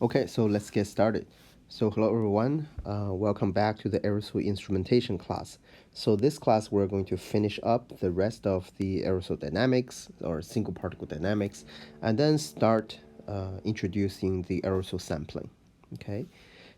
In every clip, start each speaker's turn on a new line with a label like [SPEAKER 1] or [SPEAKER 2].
[SPEAKER 1] Okay, so let's get started. So hello everyone, welcome back to the Aerosol Instrumentation class. So this class we're going to finish up the rest of the aerosol dynamics or single particle dynamics and then start introducing the aerosol sampling. Okay,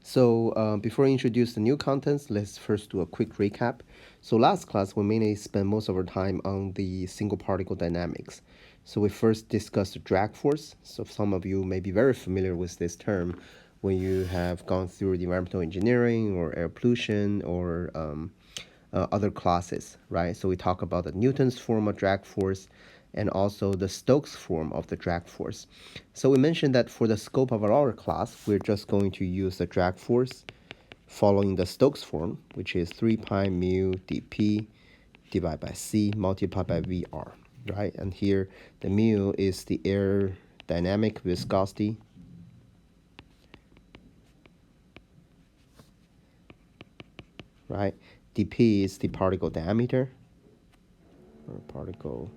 [SPEAKER 1] so before I introduce the new contents, let's first do a quick recap. So last class we mainly spent most of our time on the single particle dynamics. So we first discussed the drag force. So some of you may be very familiar with this term when you have gone through the environmental engineering or air pollution or other classes, right? So we talk about the Newton's form of drag force and also the Stokes form of the drag force. So we mentioned that for the scope of our class, we're just going to use the drag force following the Stokes form, which is 3 pi mu dp divided by c multiplied by Vr, right? And here the mu is the air dynamic viscosity, right? dp is the particle diameter, or particle,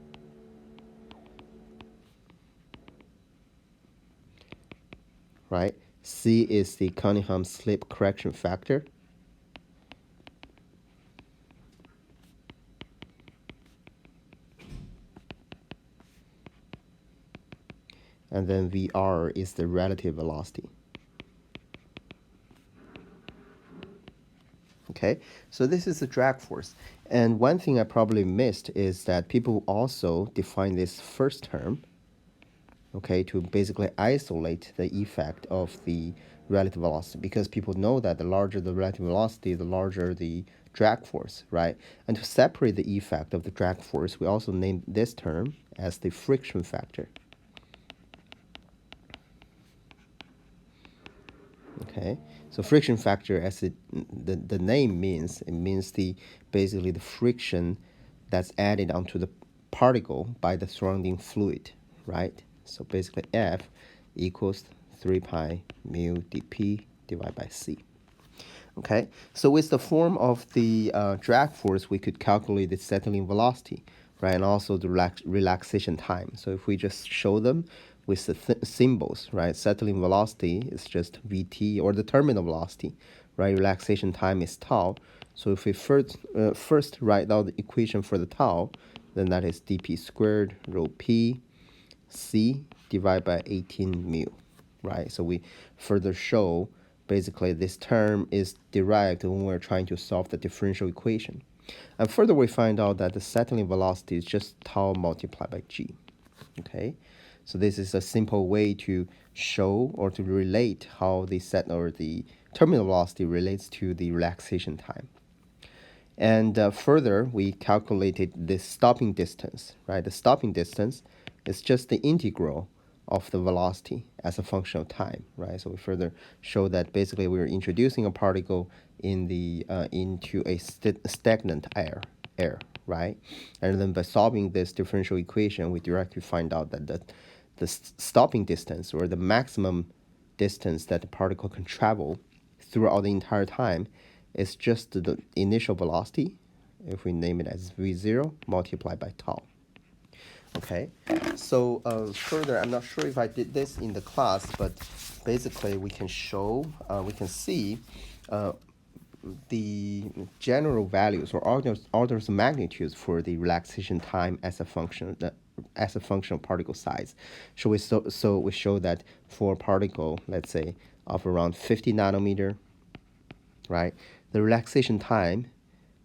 [SPEAKER 1] right? C is the Cunningham slip correction factor. And then Vr is the relative velocity. Okay, so this is the drag force. And one thing I probably missed is that people also define this first term, okay, to basically isolate the effect of the relative velocity, because people know that the larger the relative velocity, the larger the drag force, right? And to separate the effect of the drag force, we also name this term as the friction factor. Okay, so friction factor, as the name means, it means the basically the friction that's added onto the particle by the surrounding fluid, right? So basically F equals 3 pi mu dp divided by c. Okay, so with the form of the drag force, we could calculate the settling velocity, right, and also the relaxation time. So if we just show them with the symbols, right, settling velocity is just Vt, or the terminal velocity, right, relaxation time is tau. So if we first write out the equation for the tau, then that is dp squared rho p c divided by 18 mu, right? So we further show basically this term is derived when we're trying to solve the differential equation. And further, we find out that the settling velocity is just tau multiplied by g, okay? So this is a simple way to show or to relate how the the terminal velocity relates to the relaxation time. And further, we calculated the stopping distance, right? The stopping distance is just the integral of the velocity as a function of time, right? So we further show that basically we're introducing a particle in the into a stagnant air, right? And then by solving this differential equation, we directly find out that the stopping distance, or the maximum distance that the particle can travel throughout the entire time, is just the initial velocity, if we name it as v0, multiplied by tau. Okay, so further, I'm not sure if I did this in the class, but basically we can show, we can see the general values or orders of magnitudes for the relaxation time as a function of particle size. So we show that for a particle, let's say of around 50 nanometer, right, the relaxation time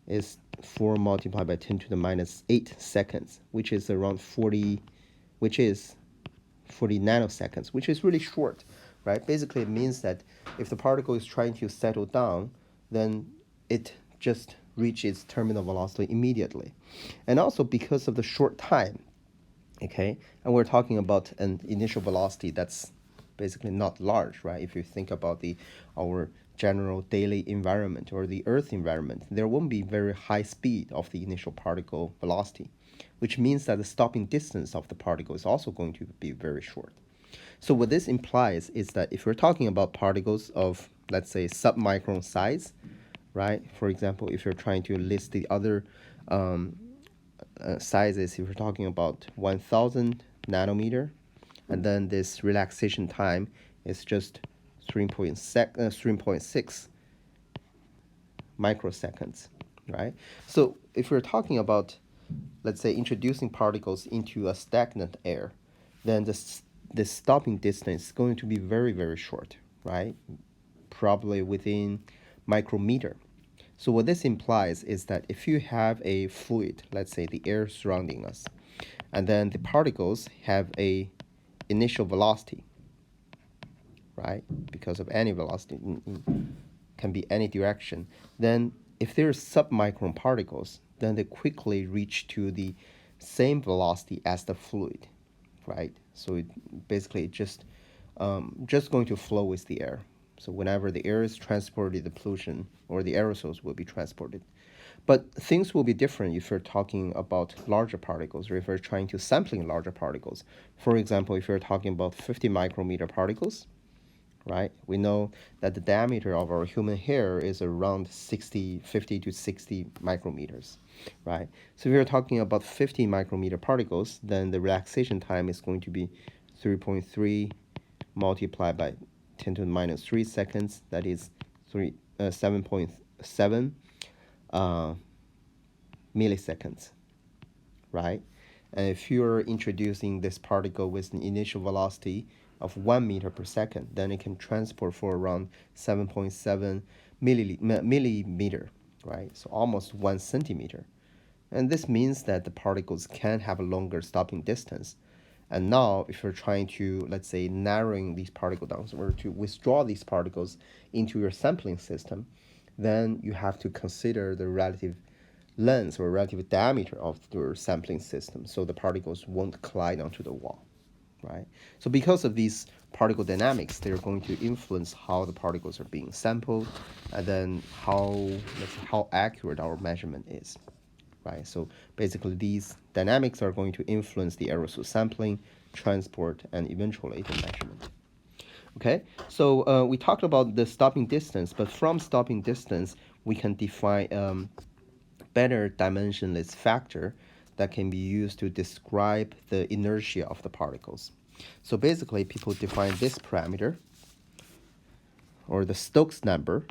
[SPEAKER 1] is 4 multiplied by 10 to the minus 8 seconds, which is around 40, which is 40 nanoseconds, which is really short, right? Basically, it means that if the particle is trying to settle down, then it just reaches terminal velocity immediately. And also because of the short time, okay, and we're talking about an initial velocity that's basically not large, right? If you think about our general daily environment or the Earth environment, there won't be very high speed of the initial particle velocity, which means that the stopping distance of the particle is also going to be very short. So what this implies is that if we're talking about particles of, let's say, submicron size, right? For example, if you're trying to list the other sizes, if we're talking about 1000 nanometer, and then this relaxation time is just 3.6 microseconds, right? So if we're talking about, let's say, introducing particles into a stagnant air, then the stopping distance is going to be very, very short, right? Probably within micrometer. So what this implies is that if you have a fluid, let's say the air surrounding us, and then the particles have a initial velocity, right? Because of any velocity, can be any direction. Then if there's submicron particles, then they quickly reach to the same velocity as the fluid, right? So basically just going to flow with the air. So whenever the air is transported, the pollution or the aerosols will be transported. But things will be different if you're talking about larger particles or if you're trying to sampling larger particles. For example, if you're talking about 50 micrometer particles, right? We know that the diameter of our human hair is around 50 to 60 micrometers, right? So if you're talking about 50 micrometer particles, then the relaxation time is going to be 3.3 multiplied by 10 to the minus 3 seconds. That is 7.7 milliseconds, right? And if you're introducing this particle with an initial velocity of 1 meter per second, then it can transport for around 7.7 millimeter, right? So almost 1 centimeter. And this means that the particles can have a longer stopping distance. And now, if you're trying to, let's say, narrowing these particles down or to withdraw these particles into your sampling system, then you have to consider the relative length or relative diameter of your sampling system so the particles won't collide onto the wall, right? So because of these particle dynamics, they're going to influence how the particles are being sampled and then how accurate our measurement is, right? So basically these dynamics are going to influence the aerosol sampling, transport, and eventually the measurement. Okay, so we talked about the stopping distance, but from stopping distance, we can define better dimensionless factor that can be used to describe the inertia of the particles. So basically, people define this parameter, or the Stokes number,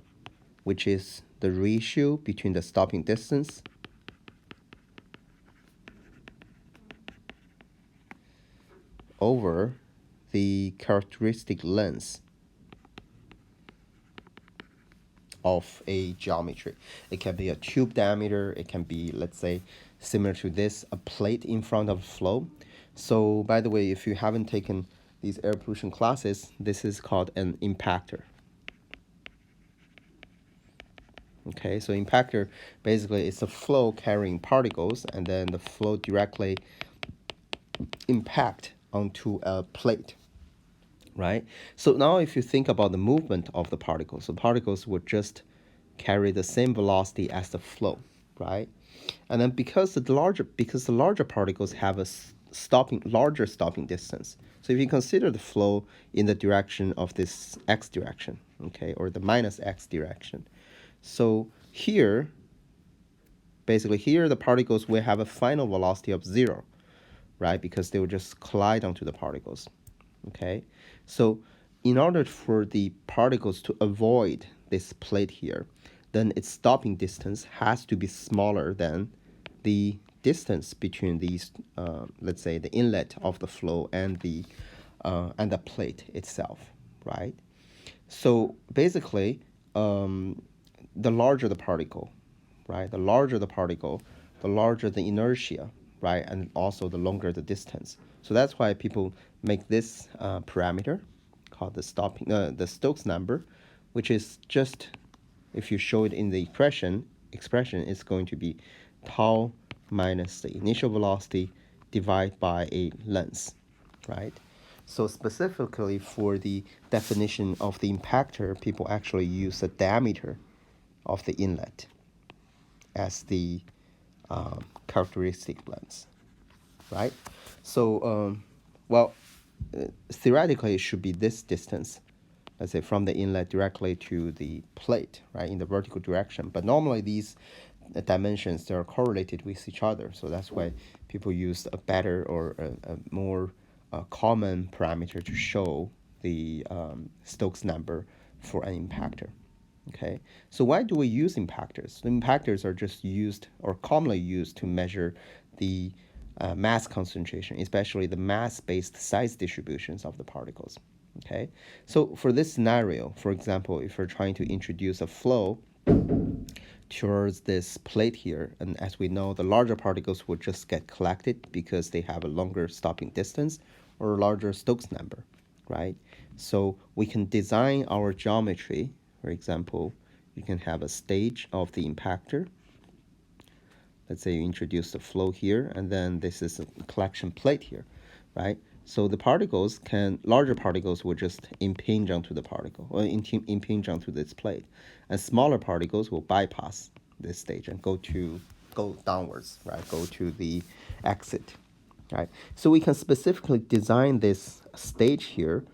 [SPEAKER 1] which is the ratio between the stopping distance over the characteristic length of a geometry. It can be a tube diameter. It can be, let's say, similar to this, a plate in front of a flow. So by the way, if you haven't taken these air pollution classes, this is called an impactor. Okay, so impactor basically is a flow carrying particles, and then the flow directly impact onto a plate, right? So now if you think about the movement of the particles, the particles would just carry the same velocity as the flow, right? And then because the larger particles have a larger stopping distance. So if you consider the flow in the direction of this x direction, okay, or the minus x direction. So here, basically here the particles will have a final velocity of 0, right? Because they will just collide onto the particles, okay? So in order for the particles to avoid this plate here, then its stopping distance has to be smaller than the distance between these, let's say, the inlet of the flow and the plate itself, right? So basically, the larger the particle, right? The larger the particle, the larger the inertia, right? And also the longer the distance. So that's why people make this parameter called the Stokes number, which is just, if you show it in the expression, it's going to be tau minus the initial velocity divided by a length, right? So specifically for the definition of the impactor, people actually use the diameter of the inlet as the characteristic length, right? So, theoretically, it should be this distance, let's say from the inlet directly to the plate, right, in the vertical direction. But normally these dimensions, they are correlated with each other. So that's why people use a better or a more common parameter to show the Stokes number for an impactor. Okay, so why do we use impactors? The impactors are just used or commonly used to measure the mass concentration, especially the mass-based size distributions of the particles. Okay, so for this scenario, for example, if we're trying to introduce a flow towards this plate here, and as we know, the larger particles will just get collected because they have a longer stopping distance or a larger Stokes number, right? So we can design our geometry. For example, you can have a stage of the impactor. Let's say you introduce the flow here, and then this is a collection plate here, right? So the particles larger particles will just impinge onto the particle, or impinge onto this plate. And smaller particles will bypass this stage and go downwards, right? Go to the exit, right? So we can specifically design this stage here,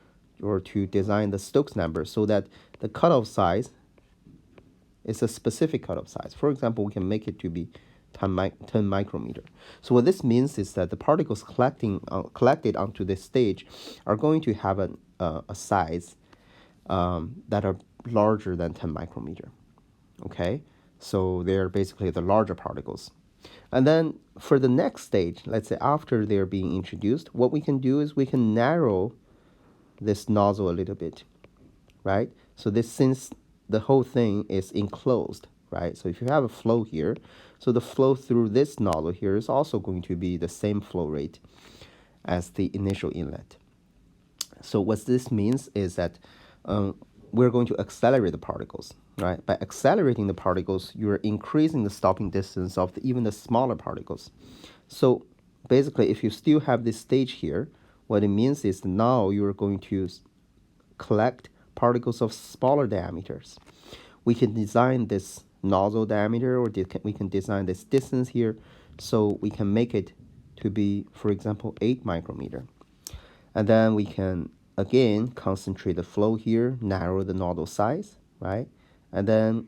[SPEAKER 1] or to design the Stokes number so that the cutoff size is a specific cutoff size. For example, we can make it to be 10 micrometer. So what this means is that the particles collected onto this stage are going to have a size that are larger than 10 micrometer. Okay, so they're basically the larger particles. And then for the next stage, let's say after they're being introduced, what we can do is we can narrow this nozzle a little bit, right? So this, since the whole thing is enclosed, right? So if you have a flow here, so the flow through this nozzle here is also going to be the same flow rate as the initial inlet. So what this means is that we're going to accelerate the particles, right? By accelerating the particles, you're increasing the stopping distance of even the smaller particles. So basically, if you still have this stage here, what it means is now you're going to collect particles of smaller diameters. We can design this nozzle diameter, or we can design this distance here, so we can make it to be, for example, 8 micrometer. And then we can, again, concentrate the flow here, narrow the nozzle size, right? And then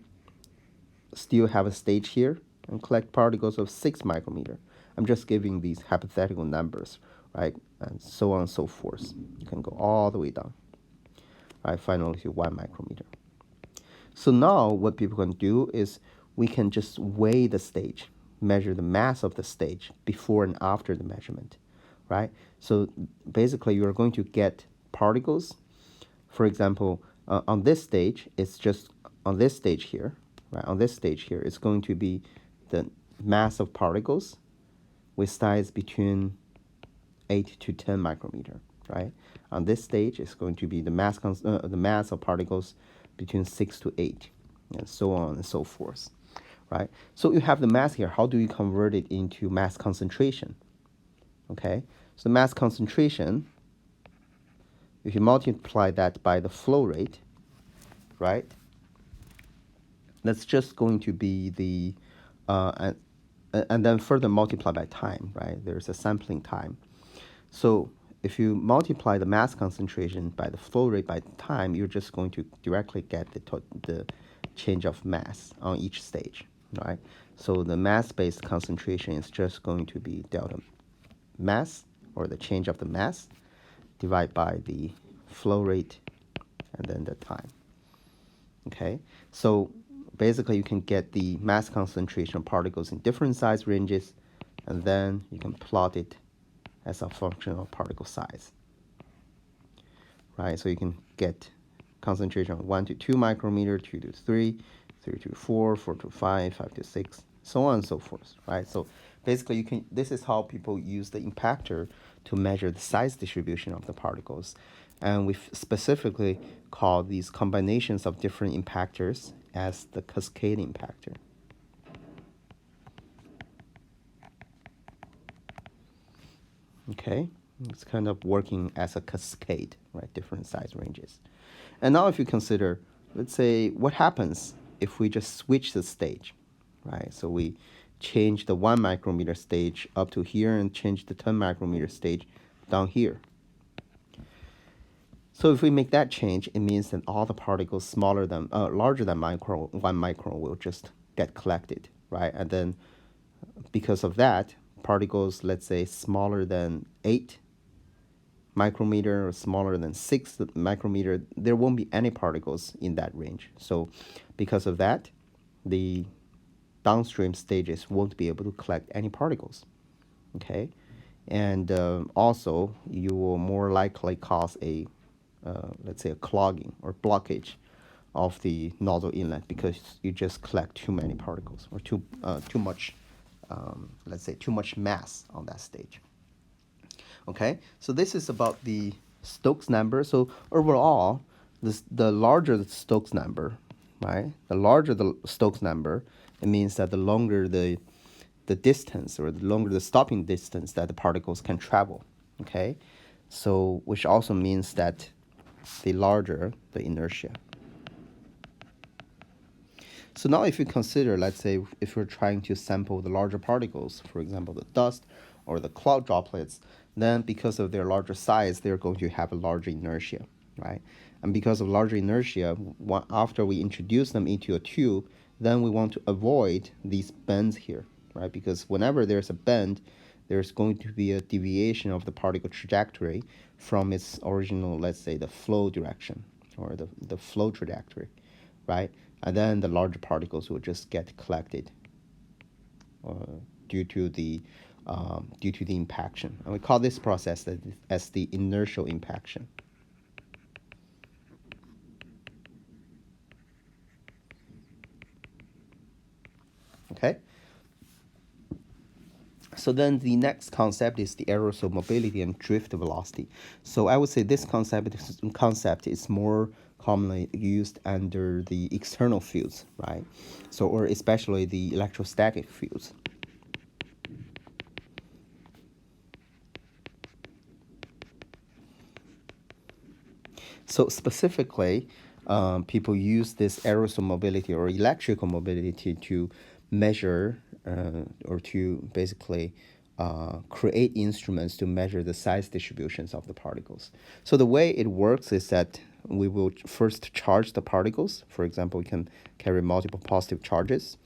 [SPEAKER 1] still have a stage here and collect particles of 6 micrometer. I'm just giving these hypothetical numbers, right? And so on and so forth. You can go all the way down, right? Finally to 1 micrometer. So now what people can do is we can just weigh the stage, measure the mass of the stage before and after the measurement, right? So basically you're going to get particles. For example, on this stage, it's just on this stage here, right? On this stage here, it's going to be the mass of particles with size between 8 to 10 micrometer, right? On this stage, it's going to be the mass of particles between 6 to 8, and so on and so forth, right? So you have the mass here. How do you convert it into mass concentration? Okay, so mass concentration, if you multiply that by the flow rate, right? That's just going to be the, and then further multiply by time, right? There's a sampling time. So if you multiply the mass concentration by the flow rate by time, you're just going to directly get the change of mass on each stage, right? So the mass-based concentration is just going to be delta mass, or the change of the mass, divided by the flow rate and then the time. Okay, so basically you can get the mass concentration of particles in different size ranges, and then you can plot it as a function of particle size, right? So you can get concentration of 1 to 2 micrometer, 2 to 3, 3 to 4, 4 to 5, 5 to 6, so on and so forth, right? So basically this is how people use the impactor to measure the size distribution of the particles. And we specifically call these combinations of different impactors as the cascade impactor. Okay, it's kind of working as a cascade, right? Different size ranges. And now if you consider, let's say, what happens if we just switch the stage, right? So we change the 1 micrometer stage up to here and change the 10 micrometer stage down here. So if we make that change, it means that all the particles larger than 1 micron will just get collected, right? And then because of that, particles, let's say, smaller than 8 micrometer or smaller than 6 micrometer, there won't be any particles in that range. So because of that, the downstream stages won't be able to collect any particles. Okay, and also you will more likely cause a let's say a clogging or blockage of the nozzle inlet because you just collect too many particles or too much let's say too much mass on that stage. Okay, so this is about the Stokes number. So overall, the larger the Stokes number, right? The larger the Stokes number, it means that the longer the distance or the longer the stopping distance that the particles can travel. Okay, so which also means that the larger the inertia. So now if you consider, let's say, if we're trying to sample the larger particles, for example, the dust or the cloud droplets, then because of their larger size, they're going to have a larger inertia, right? And because of larger inertia, after we introduce them into a tube, then we want to avoid these bends here, right? Because whenever there's a bend, there's going to be a deviation of the particle trajectory from its original, let's say, the flow direction or the flow trajectory, right? And then the larger particles will just get collected uh, due to the impaction. And we call this process as the inertial impaction. Okay. So then the next concept is the aerosol mobility and drift velocity. So I would say this concept is more commonly used under the external fields, right? So, or especially the electrostatic fields. So specifically, people use this aerosol mobility or electrical mobility to measure or to basically create instruments to measure the size distributions of the particles. So the way it works is that we will first charge the particles. For example, we can carry multiple positive charges,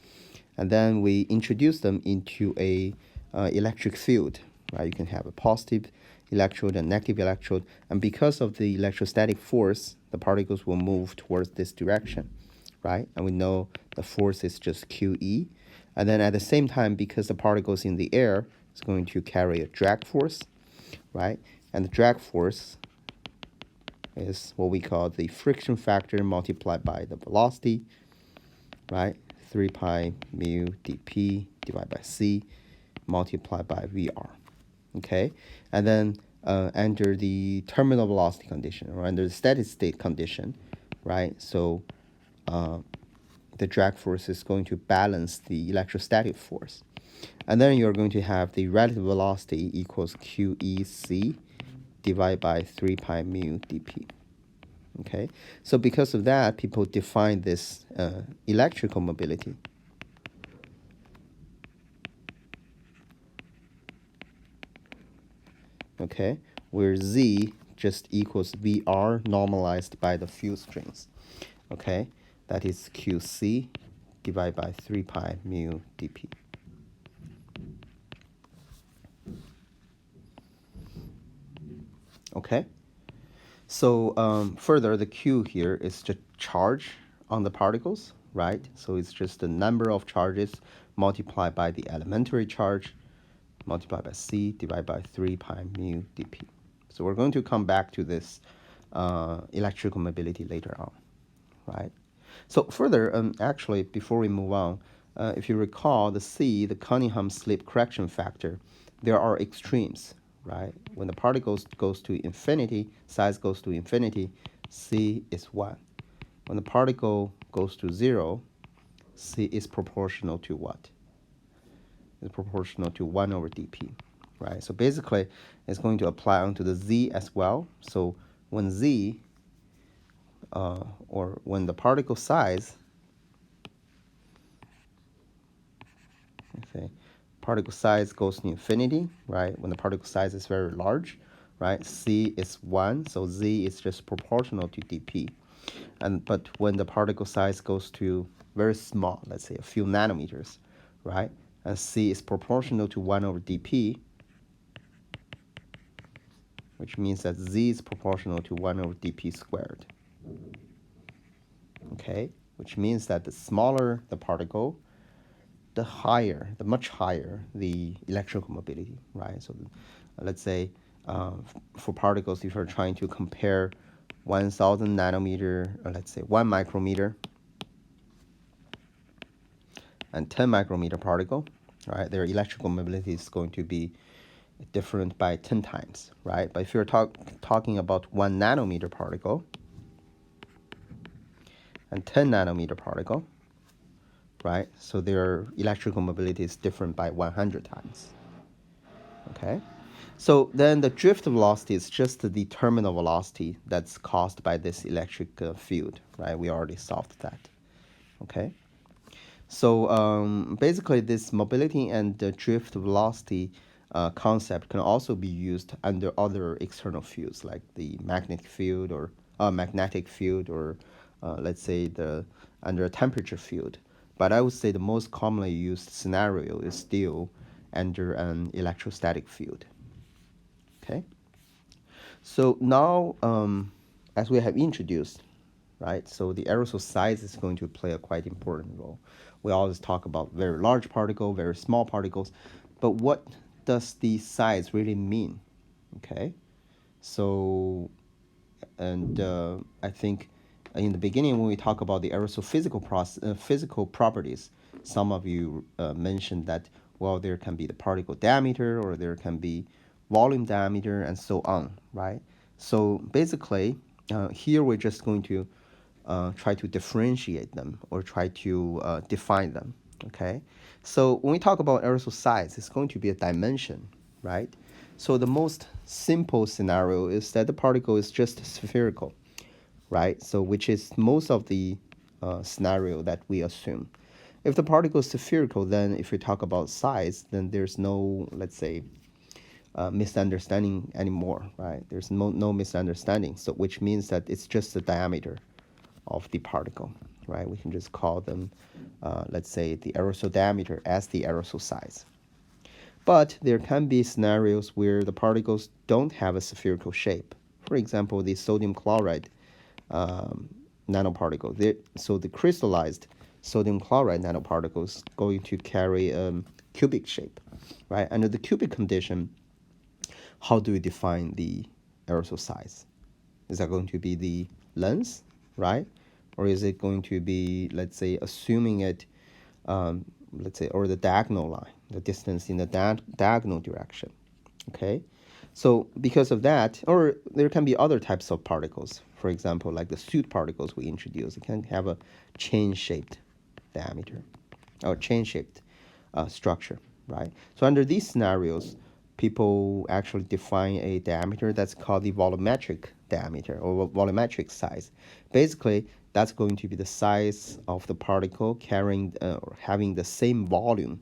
[SPEAKER 1] and then we introduce them into a electric field, right? You can have a positive electrode and negative electrode, and because of the electrostatic force, the particles will move towards this direction, right? And we know the force is just QE, and then at the same time, because the particles in the air is going to carry a drag force, right? And the drag force is what we call the friction factor multiplied by the velocity, right? 3 pi mu dp divided by c multiplied by vr. Okay, and then under the terminal velocity condition or under the steady state condition, right? So the drag force is going to balance the electrostatic force. And then you're going to have the relative velocity equals QEC divided by 3 pi mu dp. Okay, so because of that, people define this electrical mobility. Okay, where Z just equals VR normalized by the field strings. Okay, that is QC divided by 3 pi mu dp. Okay, so further, the Q here is just charge on the particles, right? So it's just the number of charges multiplied by the elementary charge multiplied by C divided by 3 pi mu dp. So we're going to come back to this electrical mobility later on, right? So further, actually, before we move on, if you recall the C, the Cunningham slip correction factor, there are extremes, right? When the particle goes to infinity, size goes to infinity, C is 1. When the particle goes to 0, C is proportional to what? Is proportional to 1 over dp, right? So basically, it's going to apply onto the Z as well. So when Z, or when the particle size, okay, particle size goes to infinity, right? When the particle size is very large, right? C is 1, so Z is just proportional to dp. But when the particle size goes to very small, let's say a few nanometers, right? And C is proportional to 1 over dp, which means that z is proportional to 1 over dp squared. Okay, which means that the smaller the particle, the much higher the electrical mobility, right? So let's say for particles, if you're trying to compare 1,000 nanometer, or let's say 1 micrometer and 10 micrometer particle, right? Their electrical mobility is going to be different by 10 times, right? But if you're talking about 1 nanometer particle and 10 nanometer particle, right? So their electrical mobility is different by 100 times, okay? So then the drift velocity is just the terminal velocity that's caused by this electric field, right? We already solved that, okay? So basically this mobility and the drift velocity concept can also be used under other external fields like the magnetic field or let's say under a temperature field. But I would say the most commonly used scenario is still under an electrostatic field. Okay. So now, as we have introduced, right? So the aerosol size is going to play a quite important role. We always talk about very large particle, very small particles, but what does the size really mean? Okay. So, and I think in the beginning when we talk about the aerosol physical properties, some of you mentioned that, well, there can be the particle diameter or there can be volume diameter and so on, right? So basically, here we're just going to try to differentiate them or try to define them, okay? So when we talk about aerosol size, it's going to be a dimension, right? So the most simple scenario is that the particle is just spherical, right? So which is most of the scenario that we assume. If the particle is spherical, then if we talk about size, then there's no, let's say, misunderstanding anymore, right? There's no misunderstanding. So which means that it's just the diameter of the particle, right? We can just call them, let's say, the aerosol diameter as the aerosol size. But there can be scenarios where the particles don't have a spherical shape. For example, the sodium chloride nanoparticle. So the crystallized sodium chloride nanoparticles going to carry a cubic shape, right? Under the cubic condition, how do we define the aerosol size? Is that going to be the length, right? Or is it going to be, let's say, assuming it, let's say, or the diagonal line, the distance in the diagonal direction, okay? So because of that, or there can be other types of particles. For example, like the soot particles we introduced, it can have a chain-shaped diameter or chain-shaped structure, right? So under these scenarios, people actually define a diameter that's called the volumetric diameter or volumetric size. Basically, that's going to be the size of the particle carrying or having the same volume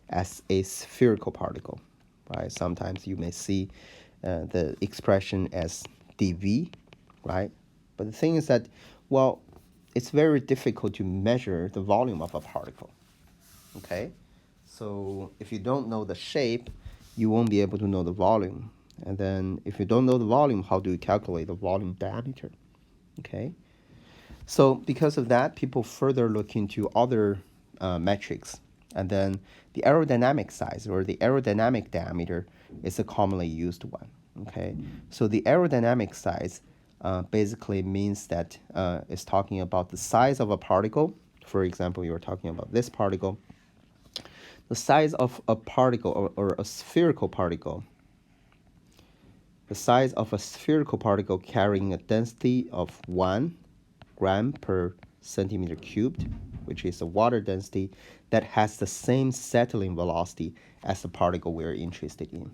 [SPEAKER 1] as a spherical particle, right? Sometimes you may see the expression as dV, right? But the thing is that, well, it's very difficult to measure the volume of a particle, okay? So if you don't know the shape, you won't be able to know the volume. And then if you don't know the volume, how do you calculate the volume diameter, okay? So because of that, people further look into other metrics. And then the aerodynamic size or the aerodynamic diameter is a commonly used one, okay? So the aerodynamic size basically means that it's talking about the size of a particle. For example, you're talking about this particle. The size of a particle or a spherical particle, the size of a spherical particle carrying a density of 1 gram per centimeter cubed, which is a water density that has the same settling velocity as the particle we're interested in.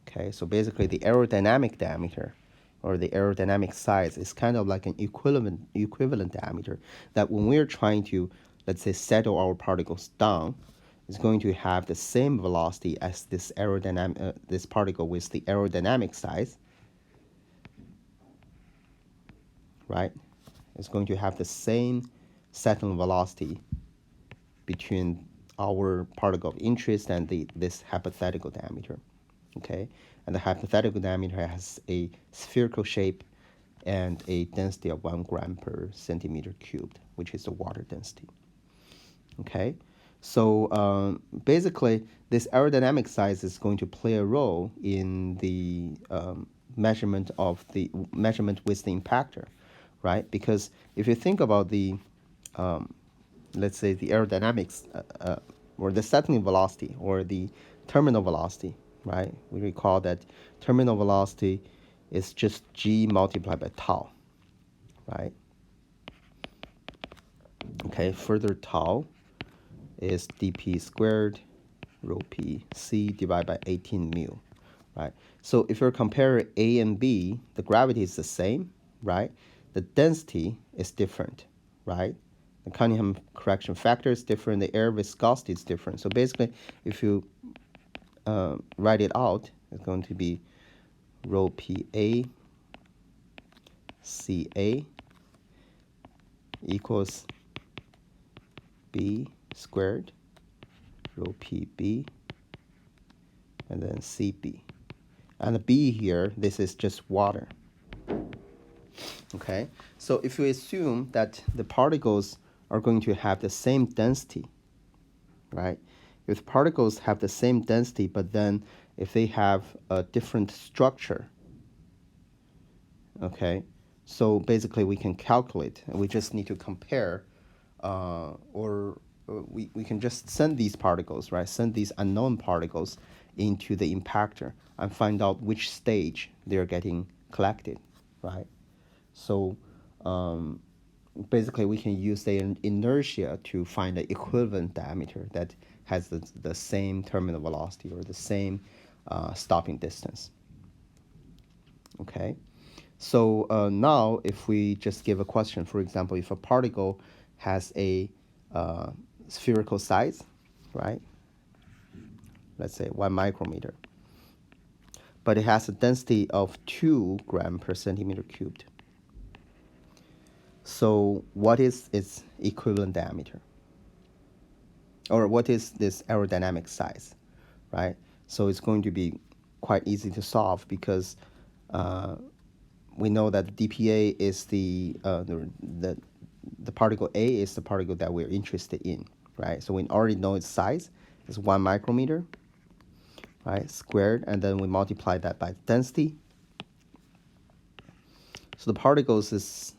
[SPEAKER 1] Okay, so basically the aerodynamic diameter or the aerodynamic size is kind of like an equivalent diameter that when we're trying to, let's say, settle our particles down, is going to have the same velocity as this this particle with the aerodynamic size, right? It's going to have the same settling velocity between our particle of interest and this hypothetical diameter, okay? And the hypothetical diameter has a spherical shape and a density of 1 gram per centimeter cubed, which is the water density, okay? So basically, this aerodynamic size is going to play a role in the measurement with the impactor, right? Because if you think about the let's say the aerodynamics or the settling velocity or the terminal velocity, right? We recall that terminal velocity is just g multiplied by tau, right? Okay, further tau is dp squared rho p c divided by 18 mu, right? So if you're comparing A and B, the gravity is the same, right? The density is different, right? The Cunningham correction factor is different. The air viscosity is different. So basically, if you write it out, it's going to be rho PA CA equals B squared rho PB and then CB. And the B here, this is just water. Okay, so if you assume that the particles are going to have the same density, right? If particles have the same density, but then if they have a different structure, okay, so basically we can calculate, and we just need to compare, we can just send these particles, right? Send these unknown particles into the impactor and find out which stage they're getting collected, right? So basically we can use the inertia to find the equivalent diameter that has the same terminal velocity or the same stopping distance. Okay, so now if we just give a question, for example, if a particle has a spherical size, right? Let's say 1 micrometer, but it has a density of 2 gram per centimeter cubed. So what is its equivalent diameter? Or what is this aerodynamic size, right? So it's going to be quite easy to solve because we know that dPA is the particle A is the particle that we're interested in, right? So we already know its size is 1 micrometer, right, squared, and then we multiply that by density. So the particles is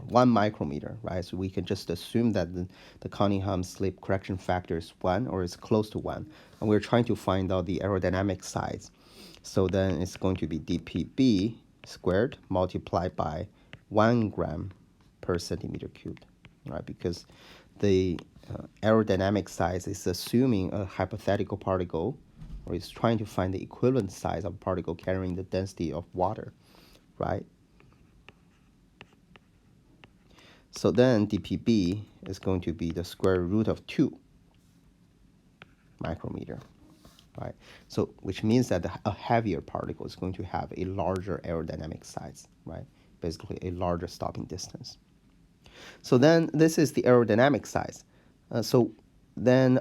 [SPEAKER 1] 1 micrometer, right? So we can just assume that the Cunningham slip correction factor is 1 or is close to 1. And we're trying to find out the aerodynamic size. So then it's going to be dPb squared multiplied by 1 gram per centimeter cubed, right? Because the aerodynamic size is assuming a hypothetical particle, or it's trying to find the equivalent size of a particle carrying the density of water, right? So then dPb is going to be the square root of 2 micrometer, right? So which means that a heavier particle is going to have a larger aerodynamic size, right? Basically a larger stopping distance. So then this is the aerodynamic size. So then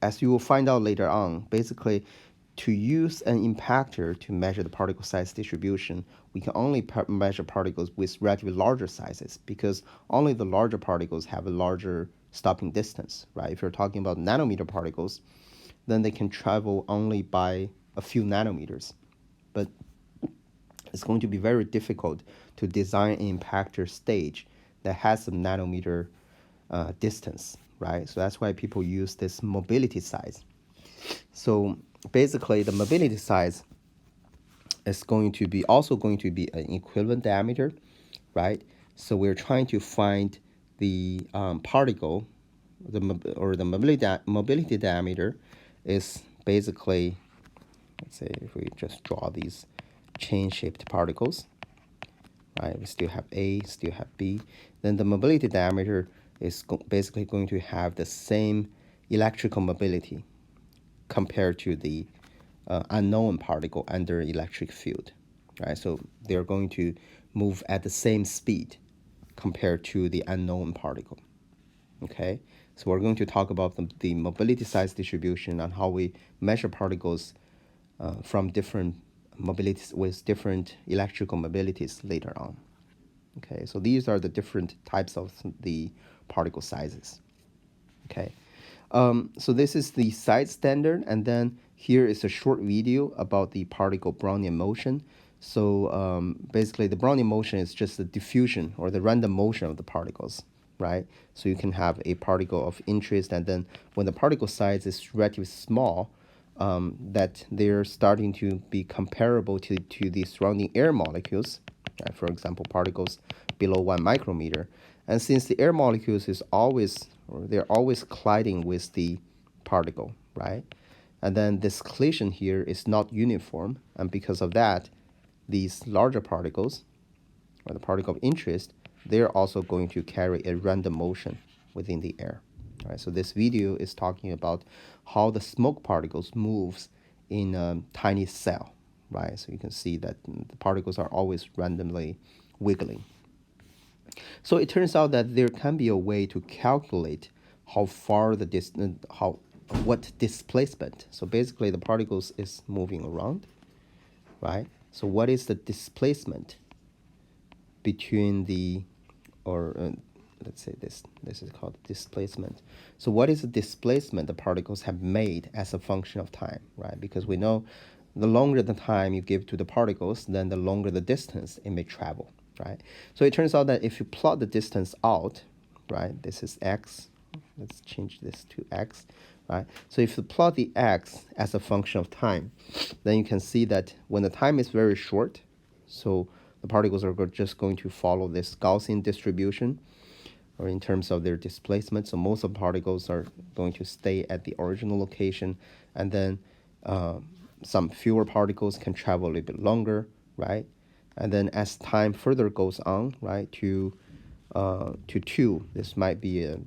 [SPEAKER 1] as you will find out later on, basically to use an impactor to measure the particle size distribution, we can only measure particles with relatively larger sizes because only the larger particles have a larger stopping distance, right? If you're talking about nanometer particles, then they can travel only by a few nanometers. But it's going to be very difficult to design an impactor stage that has a nanometer distance, right? So that's why people use this mobility size. So basically the mobility size is going to be also going to be an equivalent diameter, right? So we're trying to find the particle, the mobility diameter is basically, let's say if we just draw these chain-shaped particles, right? We still have A, still have B. Then the mobility diameter is basically going to have the same electrical mobility compared to the unknown particle under electric field, right? So they're going to move at the same speed compared to the unknown particle, okay? So we're going to talk about the mobility size distribution and how we measure particles from different mobilities with different electrical mobilities later on. Okay, so these are the different types of the particle sizes. Okay, so this is the size standard, and then here is a short video about the particle Brownian motion. So basically, the Brownian motion is just the diffusion or the random motion of the particles, right? So you can have a particle of interest, and then when the particle size is relatively small, that they're starting to be comparable to the surrounding air molecules, right? For example, particles below 1 micrometer. And since the air molecules is always, or they're always colliding with the particle, right? And then this collision here is not uniform, and because of that, these larger particles, or the particle of interest, they're also going to carry a random motion within the air. All right, so this video is talking about how the smoke particles moves in a tiny cell, right? So you can see that the particles are always randomly wiggling. So it turns out that there can be a way to calculate how far the distance, what displacement. So basically the particles is moving around, right? So what is the displacement between the, or let's say this is called displacement. So what is the displacement the particles have made as a function of time, right? Because we know the longer the time you give to the particles, then the longer the distance it may travel, right? So it turns out that if you plot the distance out, right, this is x, let's change this to x, right? So if you plot the x as a function of time, then you can see that when the time is very short, so the particles are just going to follow this Gaussian distribution, or in terms of their displacement. So most of the particles are going to stay at the original location, and then some fewer particles can travel a little bit longer, right? And then as time further goes on, right, to 2, this might be a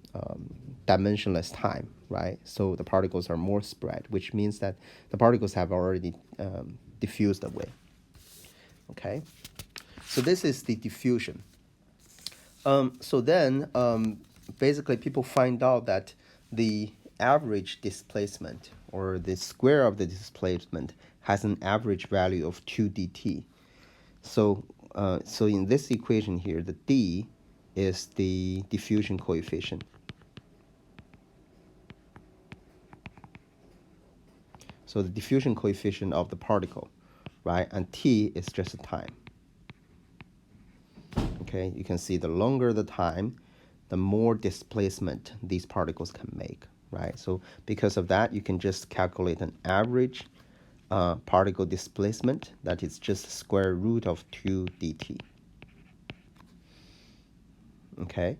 [SPEAKER 1] dimensionless time, right? So the particles are more spread, which means that the particles have already diffused away. Okay, so this is the diffusion. So then, basically, people find out that the average displacement, or the square of the displacement, has an average value of 2 dt. So, so in this equation here, the d is the diffusion coefficient. So the diffusion coefficient of the particle, right? And t is just the time. Okay, you can see the longer the time, the more displacement these particles can make, right? So because of that, you can just calculate an average particle displacement that is just the square root of 2 dt. Okay,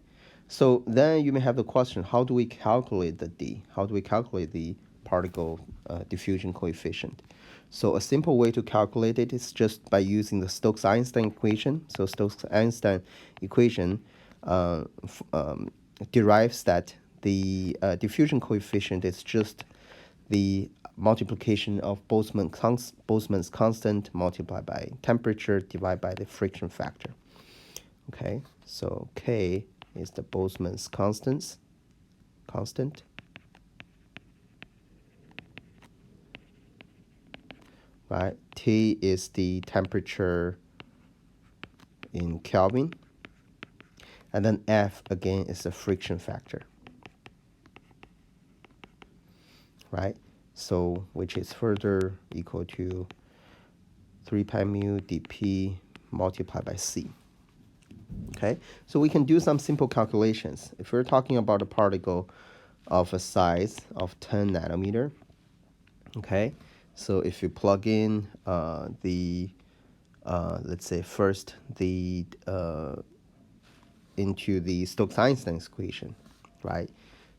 [SPEAKER 1] so then you may have the question, how do we calculate the d? How do we calculate the particle diffusion coefficient? So a simple way to calculate it is just by using the Stokes-Einstein equation. So Stokes-Einstein equation derives that the diffusion coefficient is just the multiplication of Boltzmann's constant multiplied by temperature divided by the friction factor. Okay, so K is the Boltzmann's constant. Right, T is the temperature in Kelvin, and then F again is the friction factor, right? So which is further equal to 3 pi mu dp multiplied by c. Okay, so we can do some simple calculations. If we're talking about a particle of a size of 10 nanometer, okay, so if you plug in let's say first the into the Stokes-Einstein equation, right?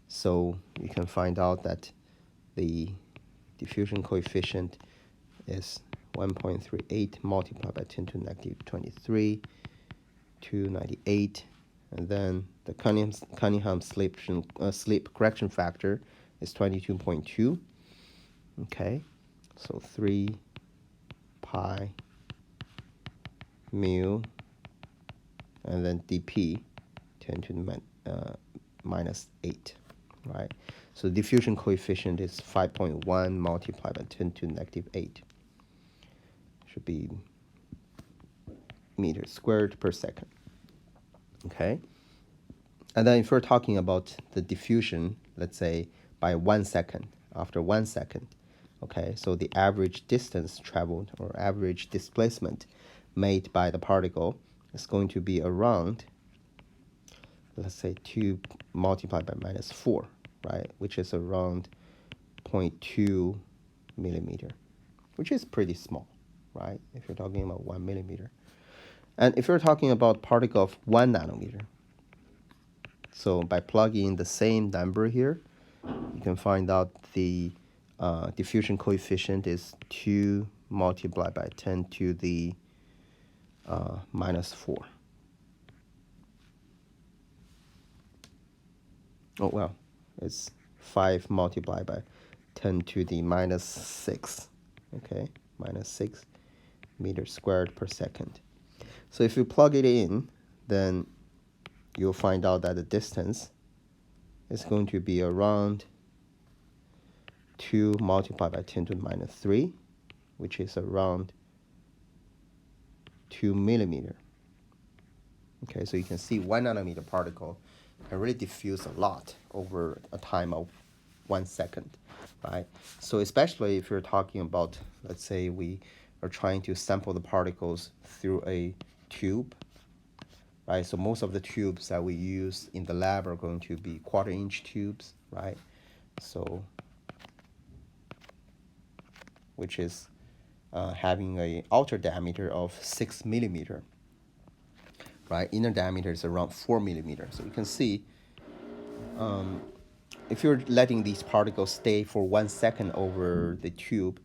[SPEAKER 1] So you can find out that the diffusion coefficient is 1.38 multiplied by 10 to the negative 23, 298, and then the Cunningham slip correction factor is 22.2. Okay, so 3 pi mu, and then dp 10 to the minus 8, right? So the diffusion coefficient is 5.1 multiplied by 10 to the negative 8. should be meters squared per second. Okay. And then if we're talking about the diffusion, let's say by 1 second, after 1 second, okay, so the average distance traveled or average displacement made by the particle is going to be around, let's say 2 multiplied by minus 4, right, which is around 0.2 millimeter, which is pretty small, right, if you're talking about 1 millimeter. And if you're talking about particle of 1 nanometer, so by plugging in the same number here, you can find out the diffusion coefficient is 2 multiplied by 10 to the minus 4. Oh, well, it's 5 multiplied by 10 to the minus 6. Okay, minus 6 meters squared per second. So if you plug it in, then you'll find out that the distance is going to be around 2 multiplied by 10 to the minus 3, which is around 2 millimeter. Okay, so you can see 1 nanometer particle can really diffuse a lot over a time of 1 second, right? So especially if you're talking about, let's say we are trying to sample the particles through a tube, right? So most of the tubes that we use in the lab are going to be 1/4-inch tubes, right? So, which is having a outer diameter of 6 millimeter, right? Inner diameter is around 4 millimeter. So you can see, if you're letting these particles stay for 1 second over the tube,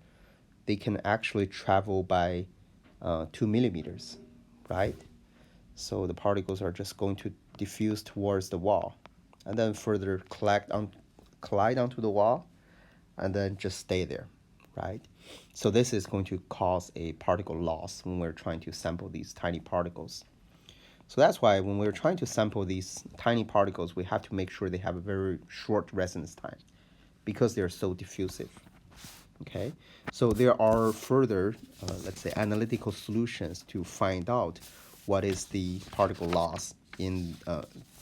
[SPEAKER 1] they can actually travel by 2 millimeters, right? So the particles are just going to diffuse towards the wall and then further collide onto the wall and then just stay there, right? So this is going to cause a particle loss when we're trying to sample these tiny particles. So that's why when we're trying to sample these tiny particles, we have to make sure they have a very short resonance time because they're so diffusive. Okay, so there are further, let's say, analytical solutions to find out what is the particle loss in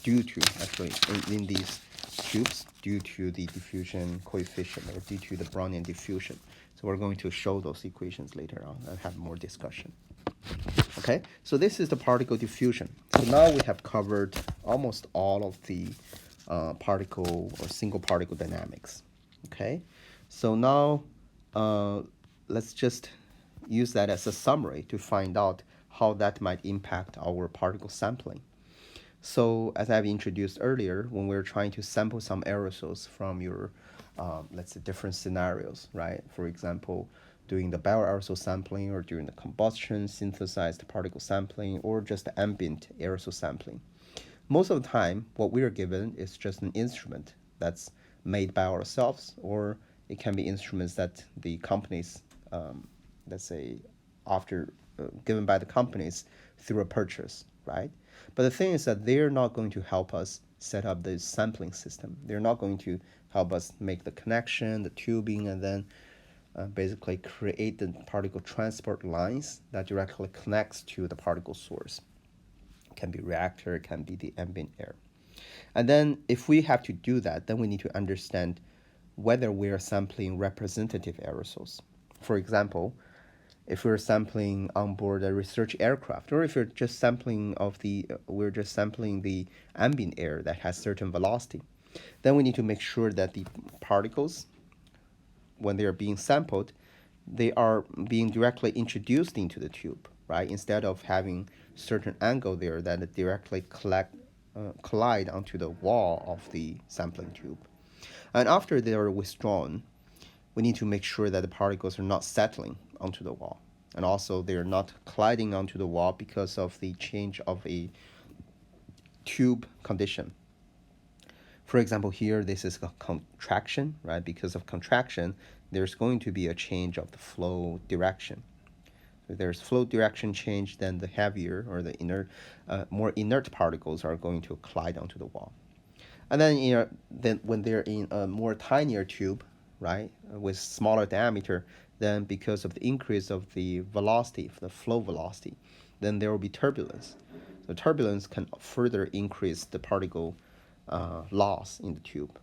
[SPEAKER 1] due to actually in these tubes due to the diffusion coefficient or due to the Brownian diffusion. So we're going to show those equations later on and have more discussion. Okay, so this is the particle diffusion. So now we have covered almost all of the particle or single particle dynamics. Okay, so now let's just use that as a summary to find out how that might impact our particle sampling. So as I've introduced earlier, when we're trying to sample some aerosols from your, let's say, different scenarios, right? For example, doing the bioaerosol sampling or during the combustion, synthesized particle sampling, or just the ambient aerosol sampling. Most of the time, what we are given is just an instrument that's made by ourselves, or it can be instruments that the companies, let's say, after given by the companies through a purchase, right? But the thing is that they're not going to help us set up the sampling system. They're not going to help us make the connection, the tubing, and then basically create the particle transport lines that directly connects to the particle source. It can be reactor, it can be the ambient air. And then if we have to do that, then we need to understand whether we are sampling representative aerosols. For example, if we're sampling on board a research aircraft, or if you're just sampling we're just sampling the ambient air that has certain velocity, then we need to make sure that the particles, when they are being sampled, they are being directly introduced into the tube, right? Instead of having certain angle there that directly collide onto the wall of the sampling tube. And after they are withdrawn, we need to make sure that the particles are not settling onto the wall. And also they are not colliding onto the wall because of the change of a tube condition. For example, here, this is a contraction, right? Because of contraction, there's going to be a change of the flow direction. If there's flow direction change, then the heavier or the more inert particles are going to collide onto the wall. And then when they're in a more tinier tube, right, with smaller diameter, then because of the increase of the velocity, the flow velocity, then there will be turbulence. So turbulence can further increase the particle loss in the tube.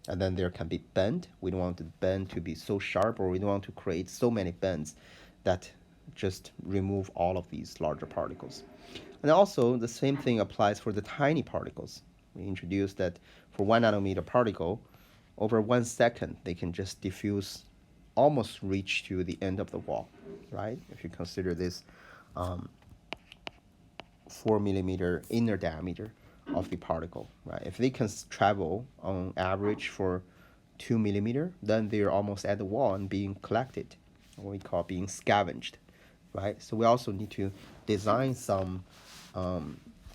[SPEAKER 1] And then there can be bend. We don't want the bend to be so sharp, or we don't want to create so many bends that just remove all of these larger particles. And also the same thing applies for the tiny particles. We introduced that for 1 nanometer particle, over 1 second, they can just diffuse, almost reach to the end of the wall, right? If you consider this 4 millimeter inner diameter of the particle, right? If they can travel on average for 2 millimeter, then they're almost at the wall and being collected, what we call being scavenged, right? So we also need to design some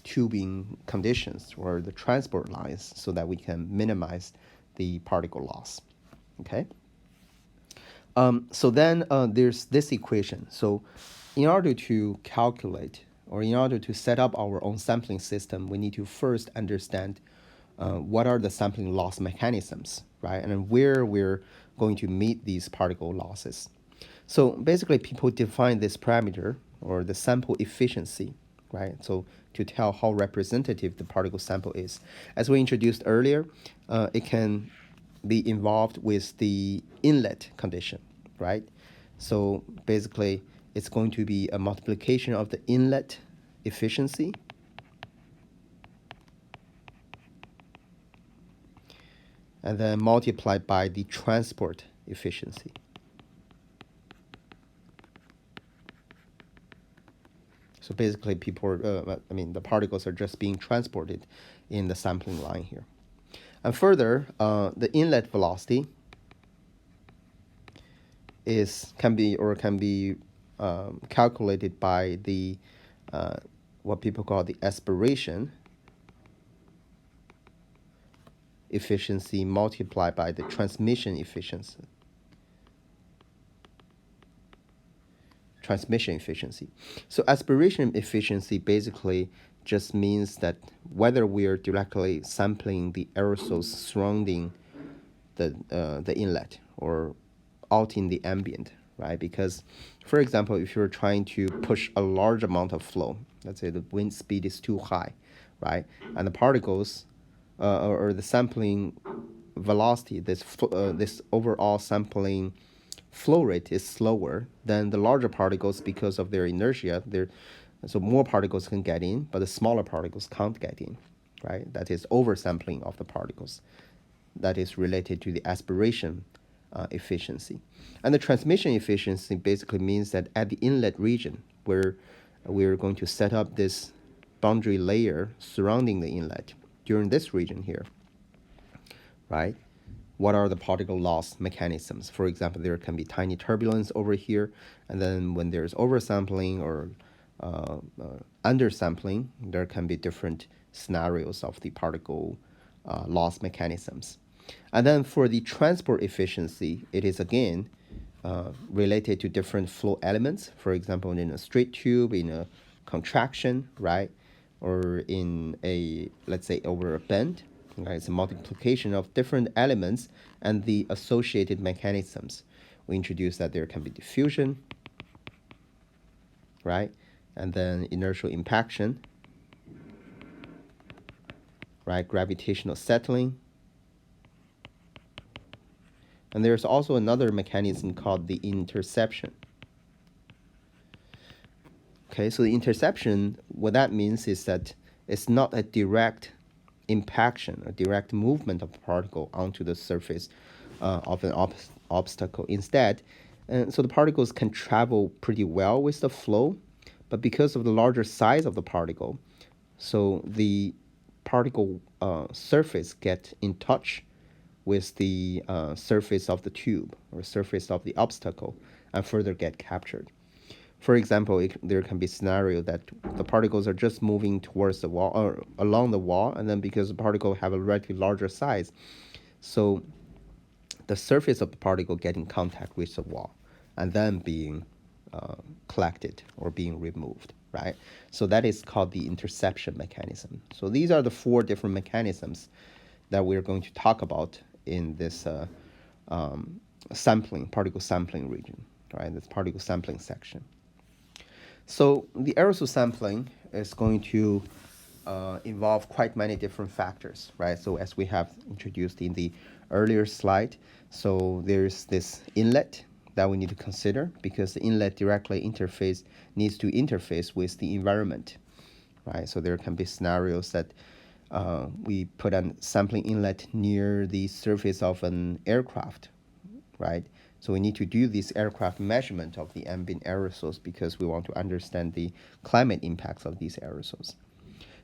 [SPEAKER 1] tubing conditions or the transport lines so that we can minimize the particle loss, okay? So then there's this equation. So in order to calculate, or in order to set up our own sampling system, we need to first understand what are the sampling loss mechanisms, right? And where we're going to meet these particle losses. So basically, people define this parameter, or the sample efficiency, right? So to tell how representative the particle sample is. As we introduced earlier, it can be involved with the inlet condition, right? So basically, it's going to be a multiplication of the inlet efficiency and then multiplied by the transport efficiency. So basically, the particles are just being transported in the sampling line here. And further, the inlet velocity can be calculated by the what people call the aspiration efficiency multiplied by the transmission efficiency. So aspiration efficiency basically just means that whether we are directly sampling the aerosols surrounding the inlet or out in the ambient, right? Because, for example, if you're trying to push a large amount of flow, let's say the wind speed is too high, right? And the particles or the sampling velocity, this overall sampling flow rate is slower than the larger particles because of their inertia. So more particles can get in, but the smaller particles can't get in, right? That is oversampling of the particles. That is related to the aspiration efficiency. And the transmission efficiency basically means that at the inlet region, where we're going to set up this boundary layer surrounding the inlet during this region here, right? What are the particle loss mechanisms? For example, there can be tiny turbulence over here, and then when there's oversampling or undersampling, there can be different scenarios of the particle loss mechanisms. And then for the transport efficiency, it is again related to different flow elements. For example, in a straight tube, in a contraction, right? Or in a, let's say, over a bend. Okay, it's a multiplication of different elements and the associated mechanisms. We introduced that there can be diffusion, right? And then inertial impaction, right? Gravitational settling. And there's also another mechanism called the interception. Okay, so the interception, what that means is that it's not a direct impaction, a direct movement of a particle onto the surface of an obstacle. Instead, so the particles can travel pretty well with the flow, but because of the larger size of the particle, so the particle surface get in touch with the surface of the tube or surface of the obstacle and further get captured. For example, there can be a scenario that the particles are just moving towards the wall or along the wall, and then because the particle have a relatively larger size, so the surface of the particle get in contact with the wall and then being collected or being removed, right? So that is called the interception mechanism. So these are the 4 different mechanisms that we're going to talk about in this particle sampling region. right? That's particle sampling section. So the aerosol sampling is going to involve quite many different factors, right? So as we have introduced in the earlier slide, so there's this inlet that we need to consider because the inlet directly needs to interface with the environment, right? So there can be scenarios that we put a sampling inlet near the surface of an aircraft, right? So we need to do this aircraft measurement of the ambient aerosols because we want to understand the climate impacts of these aerosols.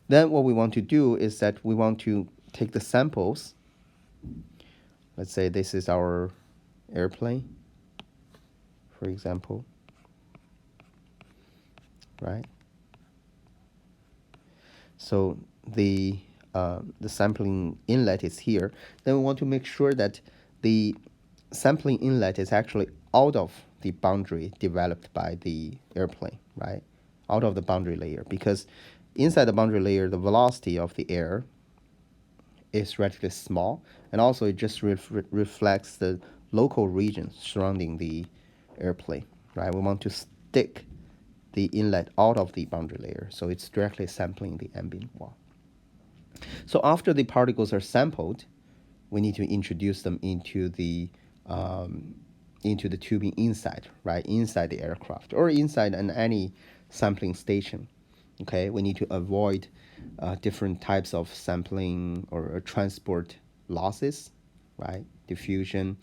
[SPEAKER 1] Then what we want to do is that we want to take the samples. Let's say this is our airplane, for example, right? So the sampling inlet is here. Then we want to make sure that the sampling inlet is actually out of the boundary developed by the airplane, right? Out of the boundary layer, because inside the boundary layer, the velocity of the air is relatively small, and also it just reflects the local region surrounding the airplane, right? We want to stick the inlet out of the boundary layer, so it's directly sampling the ambient wall. So after the particles are sampled, we need to introduce them into the tubing inside, right? Inside the aircraft or inside any sampling station. Okay, we need to avoid different types of sampling or transport losses, right? Diffusion,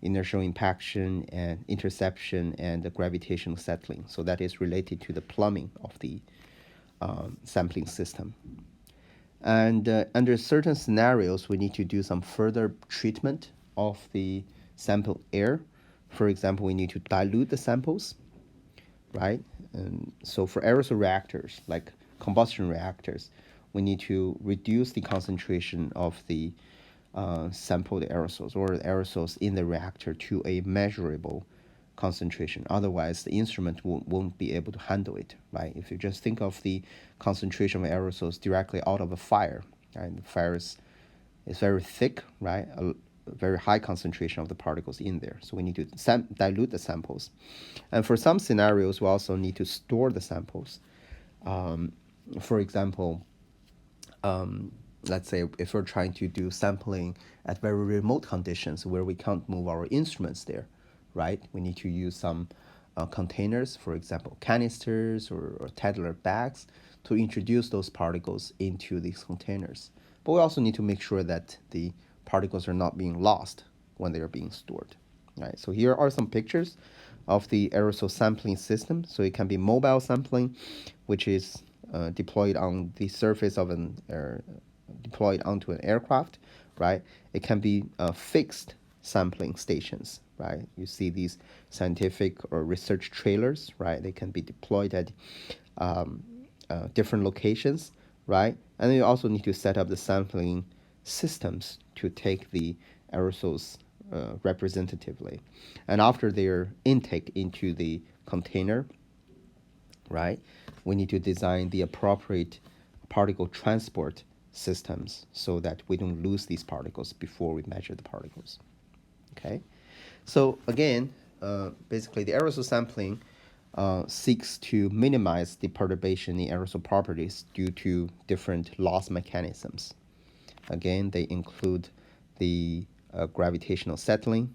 [SPEAKER 1] inertial impaction, and interception, and the gravitational settling. So that is related to the plumbing of the sampling system. And under certain scenarios, we need to do some further treatment of the sample air. For example, we need to dilute the samples, right? And so for aerosol reactors, like combustion reactors, we need to reduce the concentration of the sampled aerosols or aerosols in the reactor to a measurable concentration. Otherwise, the instrument won't be able to handle it, right? If you just think of the concentration of aerosols directly out of a fire, right? The fire is very thick, right? A very high concentration of the particles in there. So we need to dilute the samples. And for some scenarios, we also need to store the samples. For example, let's say if we're trying to do sampling at very remote conditions where we can't move our instruments there, right? We need to use some containers, for example, canisters or tabular bags to introduce those particles into these containers. But we also need to make sure that the particles are not being lost when they are being stored, right? So here are some pictures of the aerosol sampling system. So it can be mobile sampling, which is deployed on the surface of deployed onto an aircraft, right? It can be fixed sampling stations, right? You see these scientific or research trailers, right? They can be deployed at different locations, right? And then you also need to set up the sampling systems to take the aerosols representatively. And after their intake into the container, right, we need to design the appropriate particle transport systems so that we don't lose these particles before we measure the particles. Okay, so again, basically the aerosol sampling seeks to minimize the perturbation in aerosol properties due to different loss mechanisms. Again, they include the gravitational settling,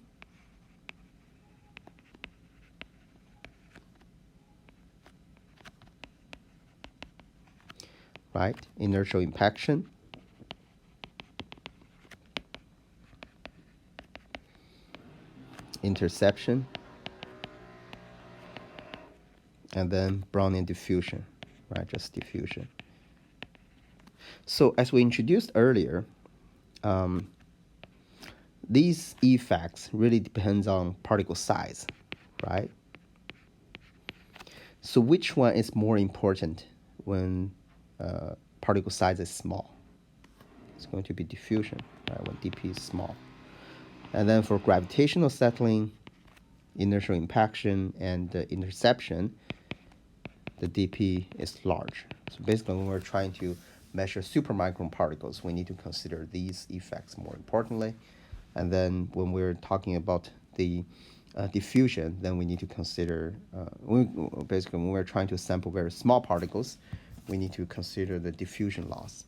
[SPEAKER 1] right? Inertial impaction, interception, and then Brownian diffusion, right? Just diffusion. So as we introduced earlier, these effects really depends on particle size, right? So which one is more important when particle size is small? It's going to be diffusion, right, when dp is small. And then for gravitational settling, inertial impaction, and interception, the dp is large. So basically, when we're trying to measure supermicron particles, we need to consider these effects more importantly. And then when we're talking about the diffusion, then we need to consider, basically when we're trying to sample very small particles, we need to consider the diffusion loss.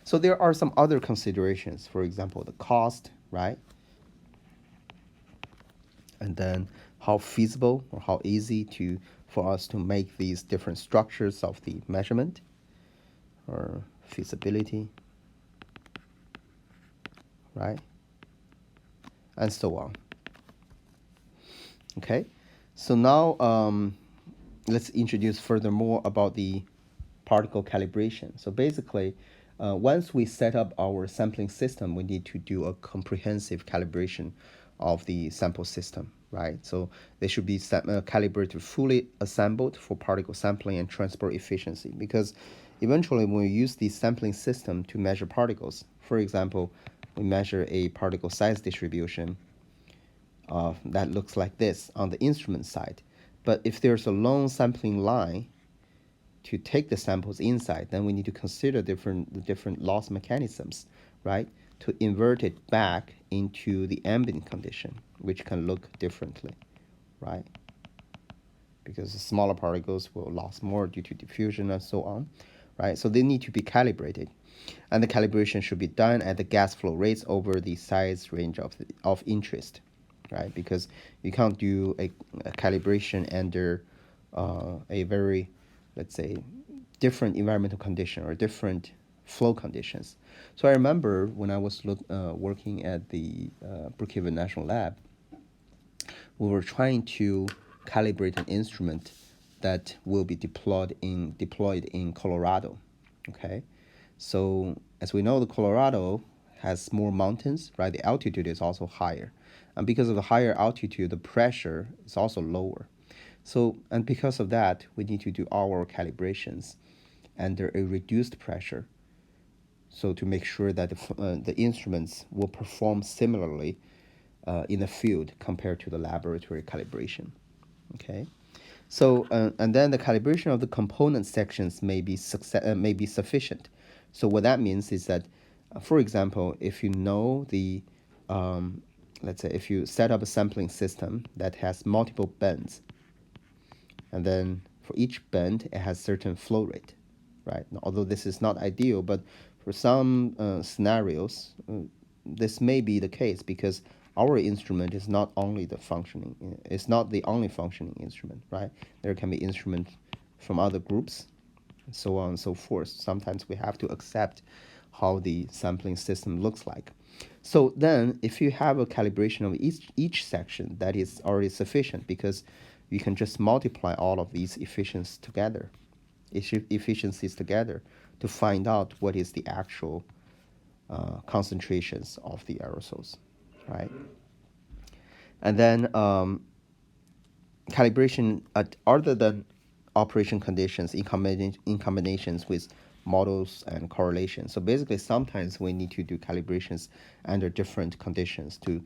[SPEAKER 1] So there are some other considerations, for example, the cost, right? And then how feasible or how easy for us to make these different structures of the measurement, or feasibility, right? And so on. Okay, so now let's introduce furthermore about the particle calibration. So basically, once we set up our sampling system, we need to do a comprehensive calibration of the sample system, right? So they should be calibrated, fully assembled for particle sampling and transport efficiency, because eventually when we use the sampling system to measure particles, for example, we measure a particle size distribution that looks like this on the instrument side. But if there's a long sampling line to take the samples inside, then we need to consider the different loss mechanisms, right? To invert it back into the ambient condition, which can look differently, right? Because the smaller particles will lose more due to diffusion and so on, right? So they need to be calibrated. And the calibration should be done at the gas flow rates over the size range of interest, right? Because you can't do a calibration under a very, let's say, different environmental condition or different flow conditions. So I remember when I was working at the Brookhaven National Lab, we were trying to calibrate an instrument that will be deployed in Colorado. Okay, so as we know, the Colorado has more mountains, right? The altitude is also higher, and because of the higher altitude, the pressure is also lower. So, and because of that, we need to do our calibrations under a reduced pressure, so to make sure that the instruments will perform similarly in the field compared to the laboratory calibration. Okay, so and then the calibration of the component sections may be sufficient. So what that means is that, for example, if you know let's say if you set up a sampling system that has multiple bends, and then for each bend it has certain flow rate, right? Although this is not ideal, but for some scenarios, this may be the case, because our instrument is not only it's not the only functioning instrument, right? There can be instruments from other groups, and so on and so forth. Sometimes we have to accept how the sampling system looks like. So then if you have a calibration of each section, that is already sufficient, because you can just multiply all of these efficiencies together to find out what is the actual concentrations of the aerosols, right? And then calibration other than operation conditions in combinations with models and correlation. So basically, sometimes we need to do calibrations under different conditions to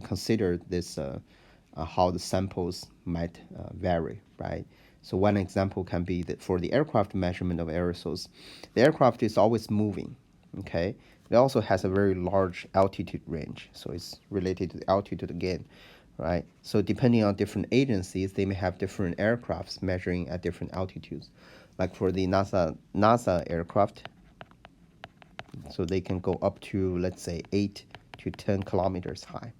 [SPEAKER 1] consider this how the samples might vary, right? So one example can be that for the aircraft measurement of aerosols, the aircraft is always moving, okay? It also has a very large altitude range, so it's related to the altitude again, right? So depending on different agencies, they may have different aircrafts measuring at different altitudes. Like for the NASA aircraft, so they can go up to, let's say, 8 to 10 kilometers high,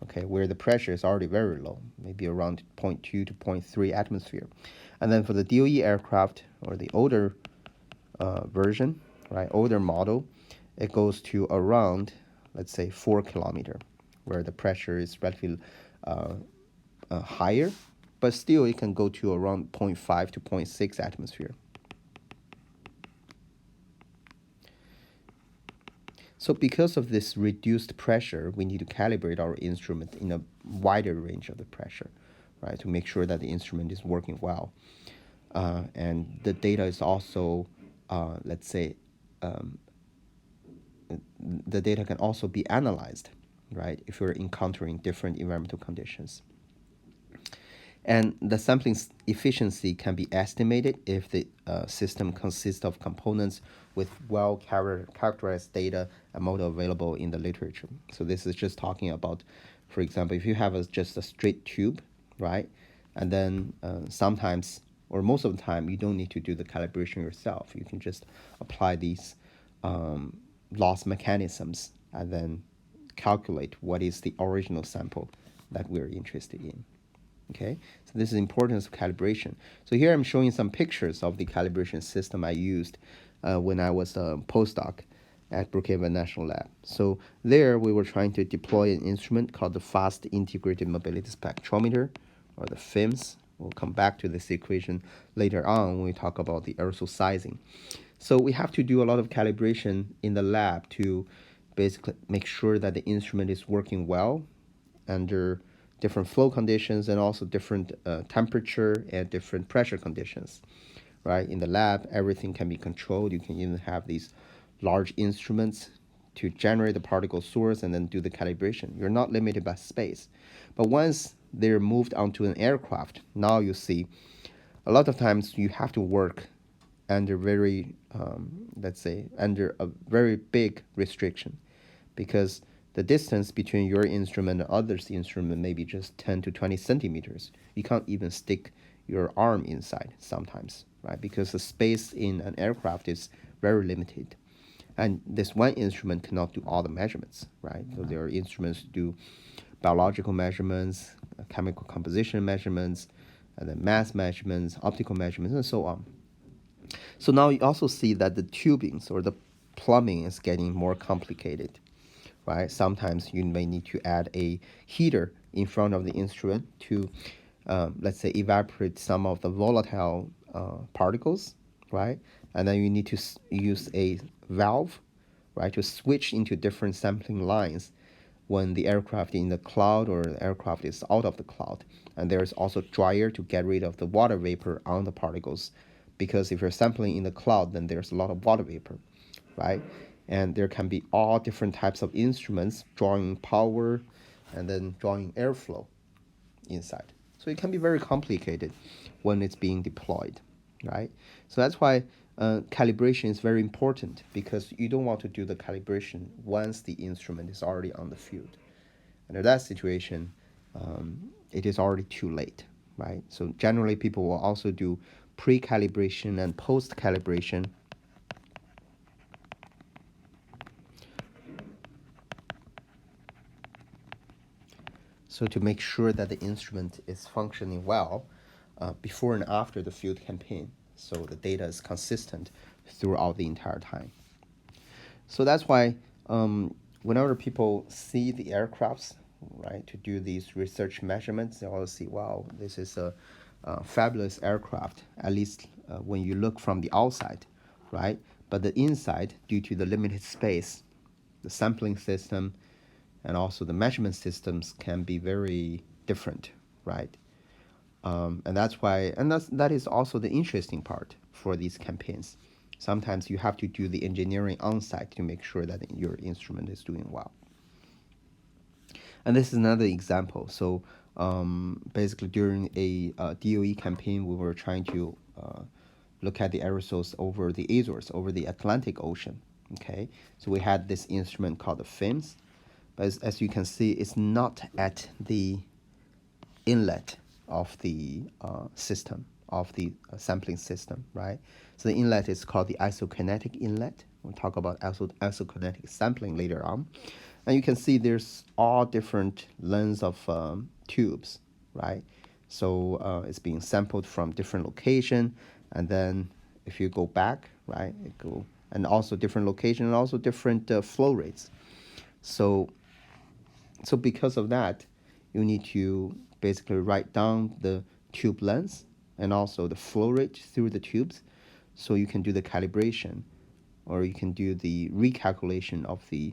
[SPEAKER 1] okay, where the pressure is already very low, maybe around 0.2 to 0.3 atmosphere. And then for the DOE aircraft, or the older version, right, older model, it goes to around, let's say, 4 kilometer, where the pressure is relatively higher, but still it can go to around 0.5 to 0.6 atmosphere. So because of this reduced pressure, we need to calibrate our instrument in a wider range of the pressure, right, to make sure that the instrument is working well. And the data is also, let's say, the data can also be analyzed, right, if we're encountering different environmental conditions. And the sampling efficiency can be estimated if the system consists of components with well-characterized data and model available in the literature. So this is just talking about For example, if you have just a straight tube, right, and then sometimes or most of the time you don't need to do the calibration yourself. You can just apply these loss mechanisms and then calculate what is the original sample that we're interested in. Okay, so this is the importance of calibration. So here I'm showing some pictures of the calibration system I used when I was a postdoc at Brookhaven National Lab. So there we were trying to deploy an instrument called the Fast Integrated Mobility Spectrometer, or the FIMS. We'll come back to this equation later on when we talk about the aerosol sizing. So we have to do a lot of calibration in the lab to basically make sure that the instrument is working well under different flow conditions and also different temperature and different pressure conditions, right? In the lab, everything can be controlled. You can even have these large instruments to generate the particle source and then do the calibration. You're not limited by space. But once they're moved onto an aircraft, now you see a lot of times you have to work under very, let's say, under a very big restriction, because the distance between your instrument and others' instrument may be just 10 to 20 centimeters. You can't even stick your arm inside sometimes, right? Because the space in an aircraft is very limited. And this one instrument cannot do all the measurements, right? So there are instruments to do biological measurements, chemical composition measurements, and then mass measurements, optical measurements, and so on. So now you also see that the tubings or the plumbing is getting more complicated, right? Sometimes you may need to add a heater in front of the instrument to, let's say, evaporate some of the volatile particles, right? And then you need to use a valve, right, to switch into different sampling lines when the aircraft is in the cloud or the aircraft is out of the cloud. And there's also dryer to get rid of the water vapor on the particles, because if you're sampling in the cloud, then there's a lot of water vapor, right? And there can be all different types of instruments drawing power and then drawing airflow inside. So it can be very complicated when it's being deployed, right? So that's why calibration is very important, because you don't want to do the calibration once the instrument is already on the field. Under that situation, it is already too late, right? So generally people will also do pre-calibration and post-calibration. So to make sure that the instrument is functioning well before and after the field campaign, so the data is consistent throughout the entire time. So that's why whenever people see the aircrafts, right, to do these research measurements, they always see, wow, this is a fabulous aircraft, at least when you look from the outside, right? But the inside, due to the limited space, the sampling system and also the measurement systems can be very different, right? And that's why, and that is also the interesting part for these campaigns. Sometimes you have to do the engineering on site to make sure that your instrument is doing well. And this is another example. So basically during a DOE campaign, we were trying to look at the aerosols over the Azores, over the Atlantic Ocean. Okay, so we had this instrument called the FIMS, but as you can see, it's not at the inlet of the system, of the sampling system, right? So the inlet is called the isokinetic inlet. We'll talk about isokinetic sampling later on. And you can see there's all different lengths of tubes, right? So it's being sampled from different location, and then if you go back, right, and also different location and also different flow rates. So because of that, you need to basically write down the tube length and also the flow rate through the tubes, so you can do the calibration, or you can do the recalculation of the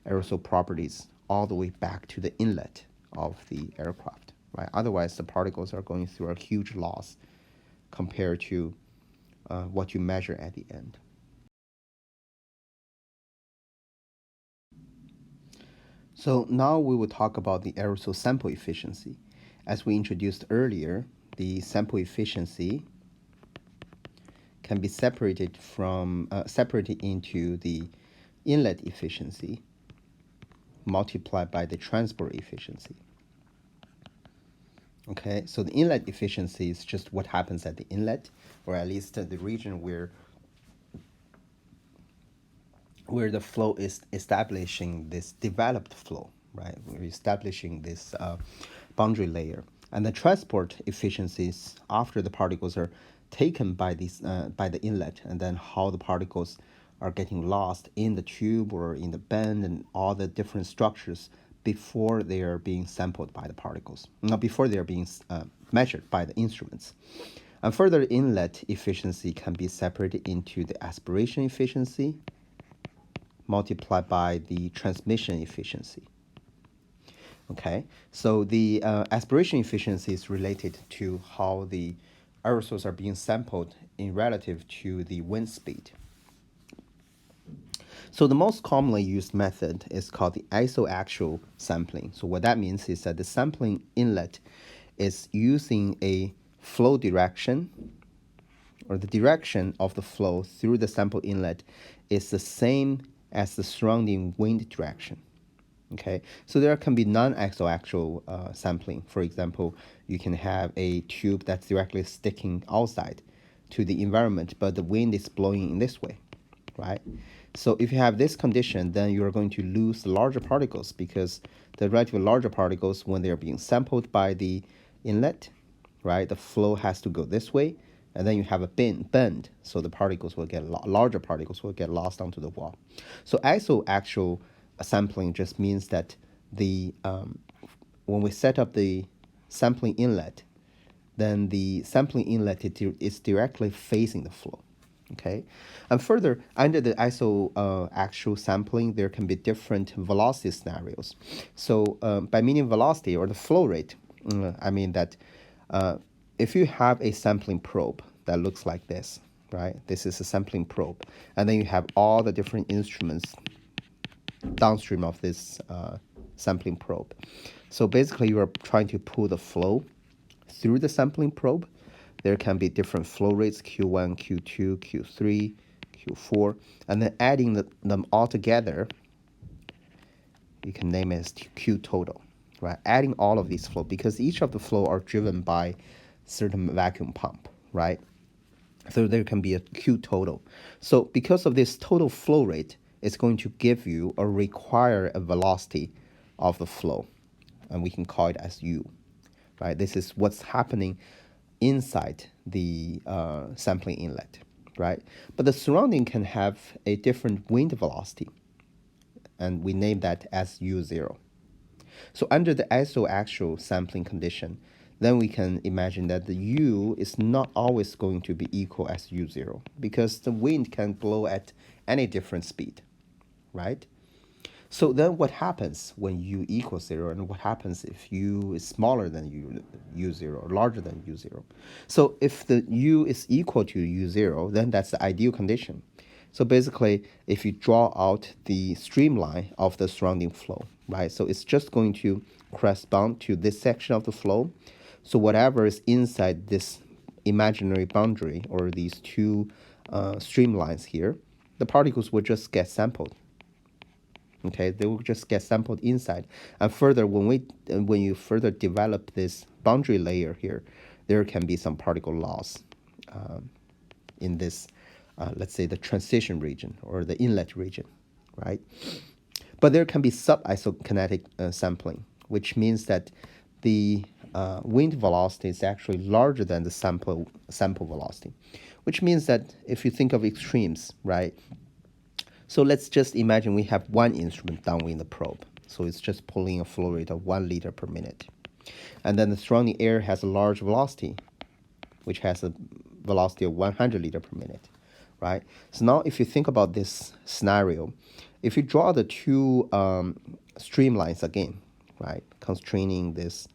[SPEAKER 1] aerosol properties all the way back to the inlet of the aircraft, right? Otherwise, the particles are going through a huge loss compared to what you measure at the end. So now we will talk about the aerosol sample efficiency. As we introduced earlier, the sample efficiency can be separated into the inlet efficiency, multiplied by the transport efficiency. Okay, so the inlet efficiency is just what happens at the inlet, or at least the region where the flow is establishing this developed flow, right? We're establishing this boundary layer. And the transport efficiencies after the particles are taken by the inlet, and then how the particles are getting lost in the tube or in the band and all the different structures before they are being sampled by the particles, not before they are being measured by the instruments. And further, inlet efficiency can be separated into the aspiration efficiency multiplied by the transmission efficiency. Okay, so the aspiration efficiency is related to how the aerosols are being sampled in relative to the wind speed. So the most commonly used method is called the isoaxial sampling. So what that means is that the sampling inlet is using a flow direction, or the direction of the flow through the sample inlet is the same as the surrounding wind direction. Okay, so there can be non-isoaxial sampling. For example, you can have a tube that's directly sticking outside to the environment, but the wind is blowing in this way, right? So if you have this condition, then you're going to lose the larger particles, because the relatively larger particles, when they're being sampled by the inlet, right, the flow has to go this way, and then you have a bend, so the particles will get larger particles will get lost onto the wall. So isoaxial sampling just means that the when we set up the sampling inlet, then the sampling inlet is directly facing the flow. Okay, and further, under the isoaxial sampling, there can be different velocity scenarios. So by meaning velocity or the flow rate, I mean that if you have a sampling probe that looks like this, right? This is a sampling probe, and then you have all the different instruments downstream of this sampling probe. So basically, you are trying to pull the flow through the sampling probe. There can be different flow rates, Q1, Q2, Q3, Q4, and then adding them all together, you can name it as Q total, right? Adding all of these flow, because each of the flow are driven by certain vacuum pump, right? So there can be a Q total. So because of this total flow rate, it's going to give you or require a velocity of the flow, and we can call it as U, right? This is what's happening inside the sampling inlet, right? But the surrounding can have a different wind velocity, and we name that as U0. So under the isoaxial sampling condition, then we can imagine that the U is not always going to be equal as U0, because the wind can blow at any different speed, right? So then what happens when U equals 0, and what happens if U is smaller than U0 or larger than U0? So if the U is equal to U0, then that's the ideal condition. So basically, if you draw out the streamline of the surrounding flow, right? So it's just going to correspond to this section of the flow. So whatever is inside this imaginary boundary, or these two streamlines here, the particles will just get sampled. Okay, they will just get sampled inside. And further, when you further develop this boundary layer here, there can be some particle loss in this, let's say, the transition region or the inlet region, right? But there can be sub-isokinetic sampling, which means that the wind velocity is actually larger than the sample velocity, which means that if you think of extremes, right? So let's just imagine we have one instrument downwind the probe. So it's just pulling a flow rate of 1 liter per minute. And then the surrounding air has a large velocity, which has a velocity of 100 liter per minute, right? So now if you think about this scenario, if you draw the two streamlines again, right, constraining this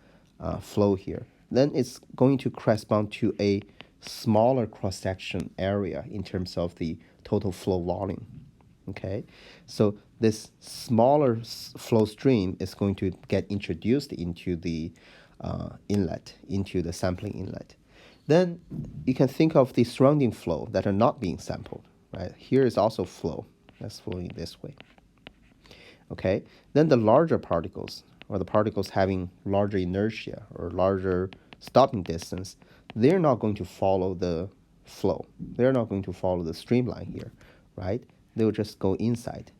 [SPEAKER 1] flow here, then it's going to correspond to a smaller cross-section area in terms of the total flow volume. Okay, so this smaller flow stream is going to get introduced into the inlet, into the sampling inlet. Then you can think of the surrounding flow that are not being sampled, right? Here is also flow that's flowing this way. Okay, then the larger particles, or the particles having larger inertia or larger stopping distance, they're not going to follow the flow. They're not going to follow the streamline here, right? They will just go inside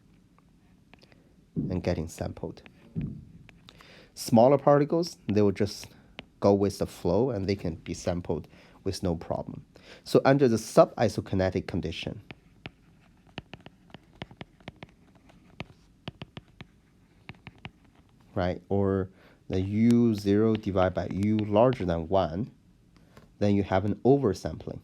[SPEAKER 1] and getting sampled. Smaller particles, they will just go with the flow and they can be sampled with no problem. So under the subisokinetic condition, right, or the U0 divided by U larger than 1, then you have an oversampling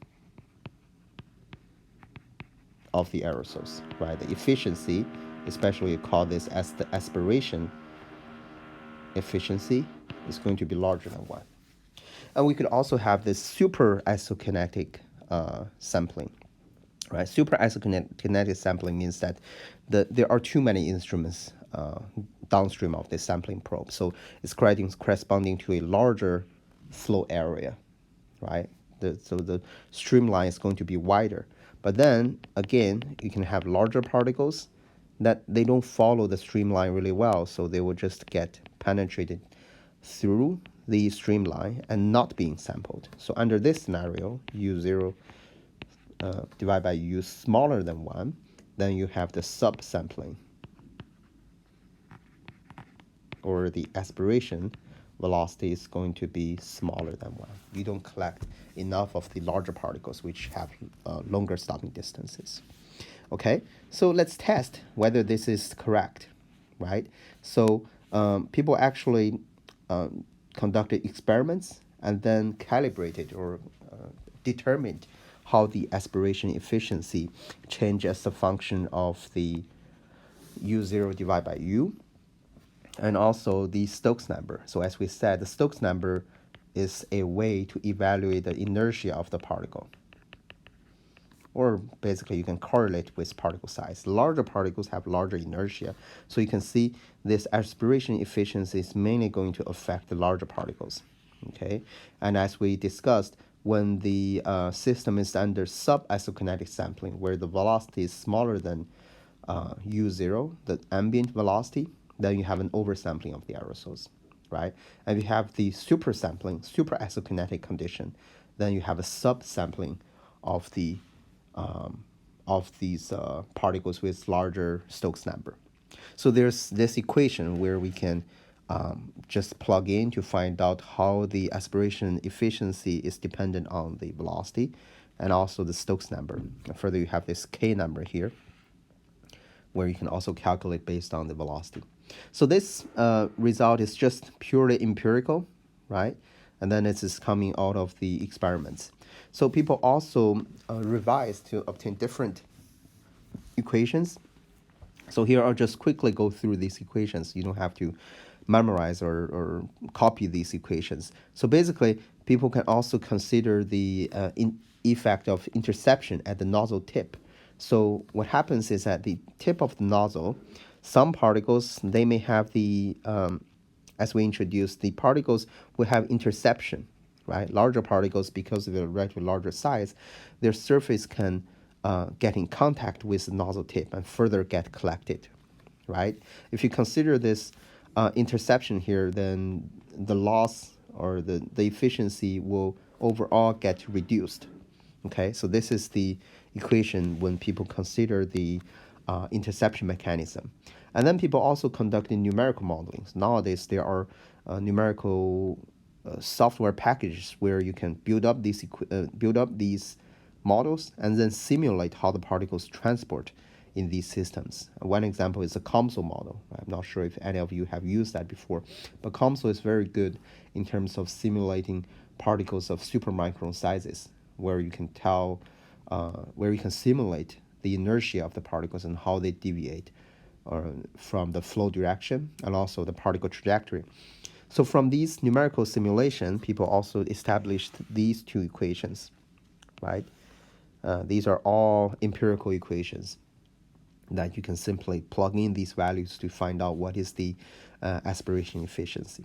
[SPEAKER 1] of the aerosols, right? The efficiency, especially you call this as the aspiration efficiency, is going to be larger than 1. And we could also have this super isokinetic sampling, right? Super isokinetic sampling means that there are too many instruments downstream of this sampling probe. So it's corresponding to a larger flow area, right? So the streamline is going to be wider. But then, again, you can have larger particles that they don't follow the streamline really well, so they will just get penetrated through the streamline and not being sampled. So under this scenario, U0 divided by U smaller than 1, then you have the subsampling, or the aspiration velocity is going to be smaller than 1. You don't collect enough of the larger particles which have longer stopping distances. Okay, so let's test whether this is correct, right? So people actually conducted experiments and then calibrated or determined how the aspiration efficiency changes as a function of the U0 divided by U, and also the Stokes number. So as we said, the Stokes number is a way to evaluate the inertia of the particle. Or basically you can correlate with particle size. Larger particles have larger inertia. So you can see this aspiration efficiency is mainly going to affect the larger particles. Okay, and as we discussed, when the system is under subisokinetic sampling, where the velocity is smaller than U0, the ambient velocity, then you have an oversampling of the aerosols, right? And if you have the super sampling, super isokinetic condition, then you have a subsampling of the of these particles with larger Stokes number. So there's this equation where we can just plug in to find out how the aspiration efficiency is dependent on the velocity and also the Stokes number. And further, you have this K number here, where you can also calculate based on the velocity. So this result is just purely empirical, right? And then it is coming out of the experiments. So people also revised to obtain different equations. So here I'll just quickly go through these equations. You don't have to memorize or copy these equations. So basically, people can also consider the effect of interception at the nozzle tip. So what happens is at the tip of the nozzle, some particles, they may have the, as we introduced, the particles will have interception, right? Larger particles, because of their relatively larger size, their surface can get in contact with the nozzle tip and further get collected, right? If you consider this interception here, then the loss or the efficiency will overall get reduced. Okay, so this is the equation when people consider the interception mechanism. And then people also conducted numerical modeling. Nowadays, there are numerical software packages where you can build up these models and then simulate how the particles transport in these systems. One example is the COMSOL model. I'm not sure if any of you have used that before, but COMSOL is very good in terms of simulating particles of supermicron sizes, where you can tell, where you can simulate the inertia of the particles and how they deviate from the flow direction and also the particle trajectory. So from these numerical simulation, people also established these two equations, right? These are all empirical equations that you can simply plug in these values to find out what is the aspiration efficiency.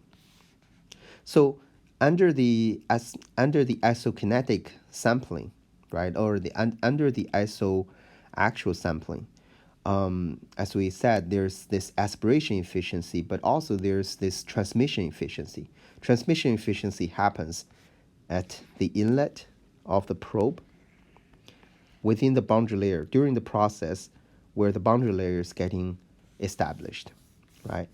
[SPEAKER 1] So under the isokinetic sampling, right, or under the iso actual sampling, as we said, there's this aspiration efficiency, but also there's this transmission efficiency. Transmission efficiency happens at the inlet of the probe within the boundary layer during the process where the boundary layer is getting established, right?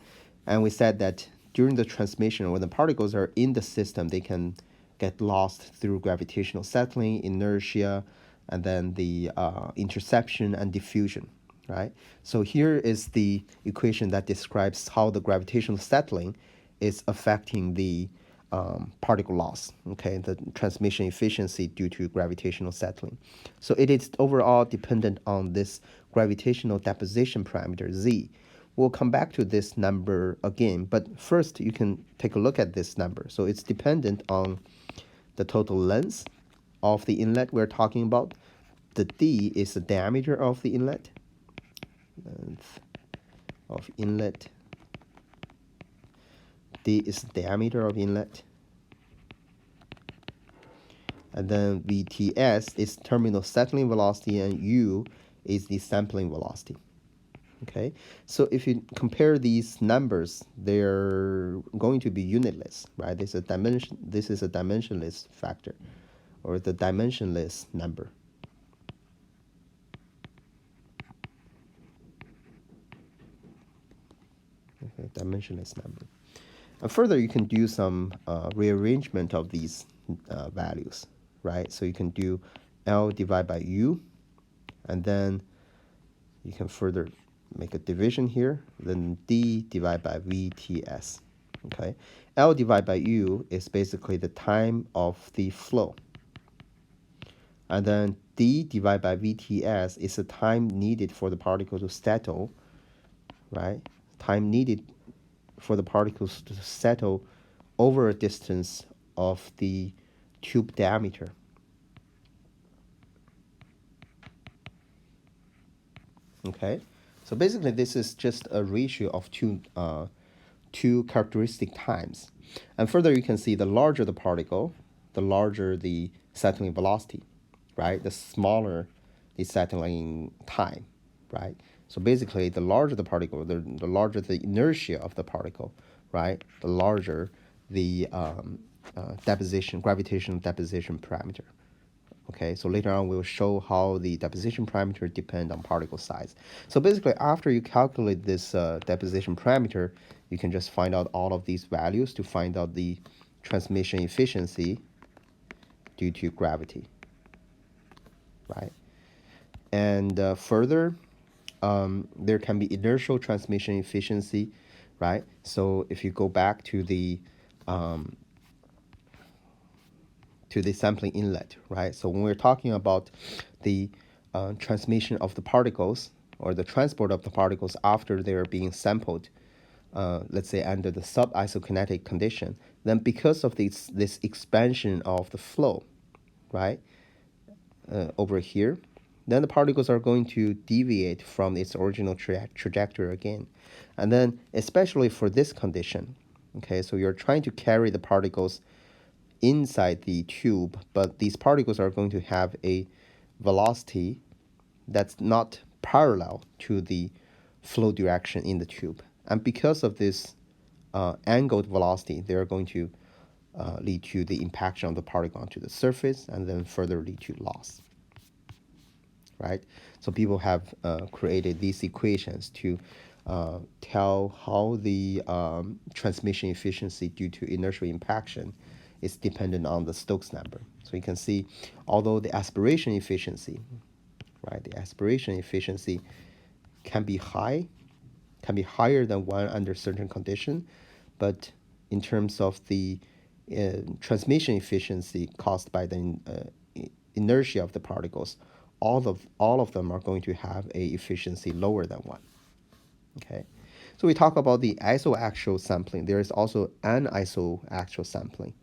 [SPEAKER 1] And we said that during the transmission, when the particles are in the system, they can get lost through gravitational settling, inertia, and then the interception and diffusion, right? So here is the equation that describes how the gravitational settling is affecting the particle loss, okay, the transmission efficiency due to gravitational settling. So it is overall dependent on this gravitational deposition parameter, Z. We'll come back to this number again, but first you can take a look at this number. So it's dependent on the total length of the inlet we're talking about. The D is the diameter of the inlet. Length of inlet. D is the diameter of inlet. And then VTS is terminal settling velocity, and U is the sampling velocity. Okay, so if you compare these numbers, they're going to be unitless, right? This is a dimensionless factor, or the dimensionless number. Okay, dimensionless number. And further, you can do some rearrangement of these values, right? So you can do L divided by U, and then you can further make a division here, then D divided by VTS, okay? L divided by U is basically the time of the flow. And then D divided by VTS is the time needed for the particle to settle, right? Time needed for the particles to settle over a distance of the tube diameter. Okay, so basically this is just a ratio of two characteristic times. And further, you can see the larger the particle, the larger the settling velocity, right? The smaller the settling time, right? So basically, the larger the particle, the larger the inertia of the particle, right? The larger the gravitational deposition parameter. Okay, so later on we'll show how the deposition parameter depend on particle size. So basically, after you calculate this deposition parameter, you can just find out all of these values to find out the transmission efficiency due to gravity, right? And further, there can be inertial transmission efficiency, right? So if you go back to the sampling inlet, right? So when we're talking about the transmission of the particles, or the transport of the particles after they're being sampled, let's say under the sub-isokinetic condition, then because of this expansion of the flow, right, over here, then the particles are going to deviate from its original trajectory again. And then especially for this condition, okay, so you're trying to carry the particles inside the tube, but these particles are going to have a velocity that's not parallel to the flow direction in the tube. And because of this angled velocity, they're going to lead to the impaction of the particle onto the surface, and then further lead to loss, right? So people have created these equations to tell how the transmission efficiency due to inertial impaction is dependent on the Stokes number. So you can see, although the aspiration efficiency, right, the aspiration efficiency can be high, can be higher than 1 under certain condition, but in terms of the transmission efficiency caused by the inertia of the particles, all of them are going to have a efficiency lower than 1. Okay, so we talk about the isoaxial sampling. There is also anisoaxial sampling,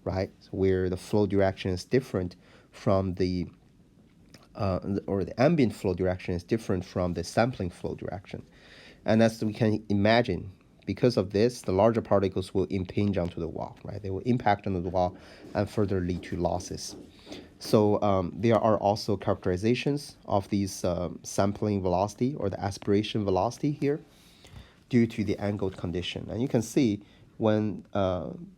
[SPEAKER 1] right? So where the flow direction is different from the ambient flow direction is different from the sampling flow direction. And as we can imagine, because of this, the larger particles will impinge onto the wall, right? They will impact on the wall and further lead to losses. So there are also characterizations of these sampling velocity or the aspiration velocity here due to the angled condition. And you can see when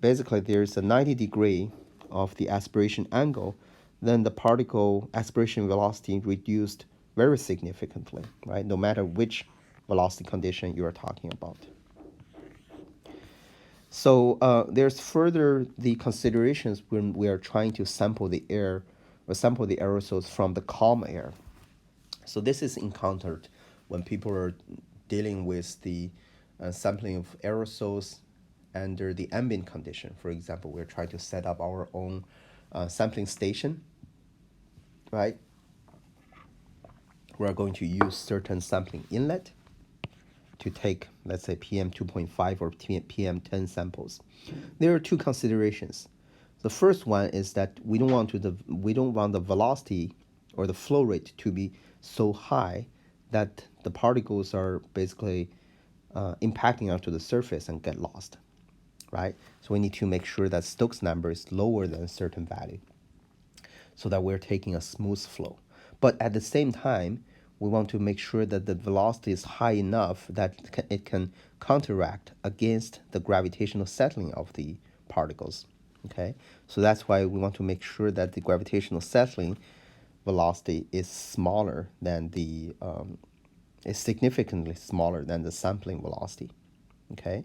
[SPEAKER 1] basically there's a 90-degree of the aspiration angle, then the particle aspiration velocity reduced very significantly, right? No matter which velocity condition you are talking about. So there's further the considerations when we are trying to sample the air or sample the aerosols from the calm air. So this is encountered when people are dealing with the sampling of aerosols under the ambient condition. For example, we're trying to set up our own sampling station, right? We're going to use certain sampling inlet to take, let's say, PM 2.5 or PM 10 samples. There are two considerations. The first one is that we don't want the velocity or the flow rate to be so high that the particles are basically impacting onto the surface and get lost, right? So we need to make sure that Stokes number is lower than a certain value so that we're taking a smooth flow. But at the same time, we want to make sure that the velocity is high enough that it can counteract against the gravitational settling of the particles. Okay, so that's why we want to make sure that the gravitational settling velocity is smaller than the is significantly smaller than the sampling velocity. Okay,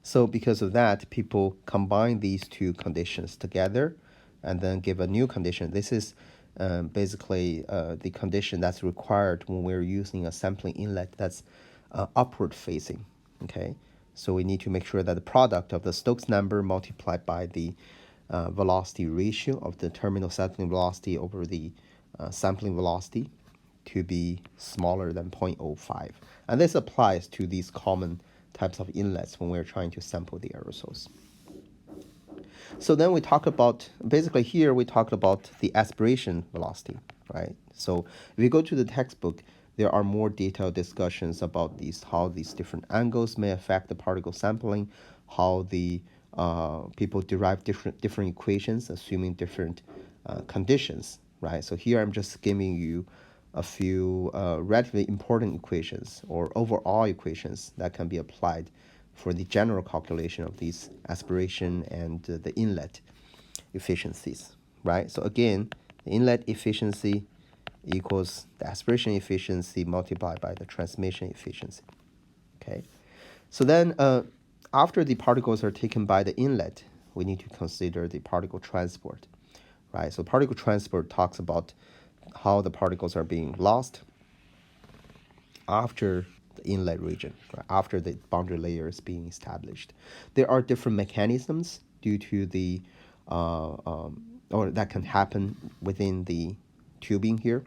[SPEAKER 1] so because of that, people combine these two conditions together and then give a new condition. This is basically the condition that's required when we're using a sampling inlet that's upward facing. Okay, so we need to make sure that the product of the Stokes number multiplied by the velocity ratio of the terminal settling velocity over the sampling velocity to be smaller than 0.05. And this applies to these common types of inlets when we're trying to sample the aerosols. So then we talk about, basically here we talked about the aspiration velocity, right? So if you go to the textbook, there are more detailed discussions about these, how these different angles may affect the particle sampling, how the people derive different equations, assuming different conditions, right? So here I'm just giving you a few relatively important equations or overall equations that can be applied for the general calculation of these aspiration and the inlet efficiencies, right? So again, the inlet efficiency equals the aspiration efficiency multiplied by the transmission efficiency, okay? So then after the particles are taken by the inlet, we need to consider the particle transport, right? So particle transport talks about how the particles are being lost after the inlet region, right, after the boundary layer is being established. There are different mechanisms due to the, or that can happen within the tubing here.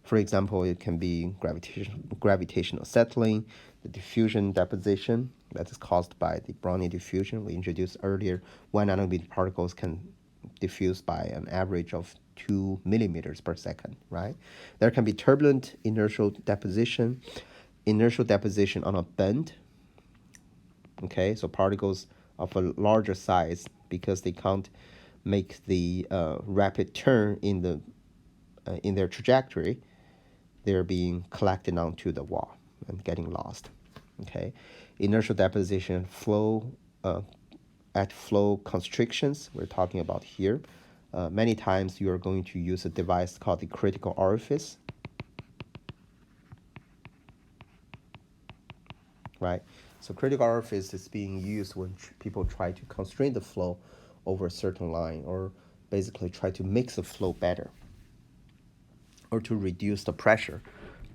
[SPEAKER 1] For example, it can be gravitational settling, the diffusion deposition that is caused by the Brownian diffusion we introduced earlier. 1 nanometer particles can diffuse by an average of 2 millimeters per second, right? There can be turbulent inertial deposition on a bend. Okay, so particles of a larger size, because they can't make the rapid turn in their trajectory, they're being collected onto the wall and getting lost. Okay, inertial deposition flow at flow constrictions we're talking about here. Many times you are going to use a device called the critical orifice, right? So critical orifice is being used when people try to constrain the flow over a certain line, or basically try to make the flow better, or to reduce the pressure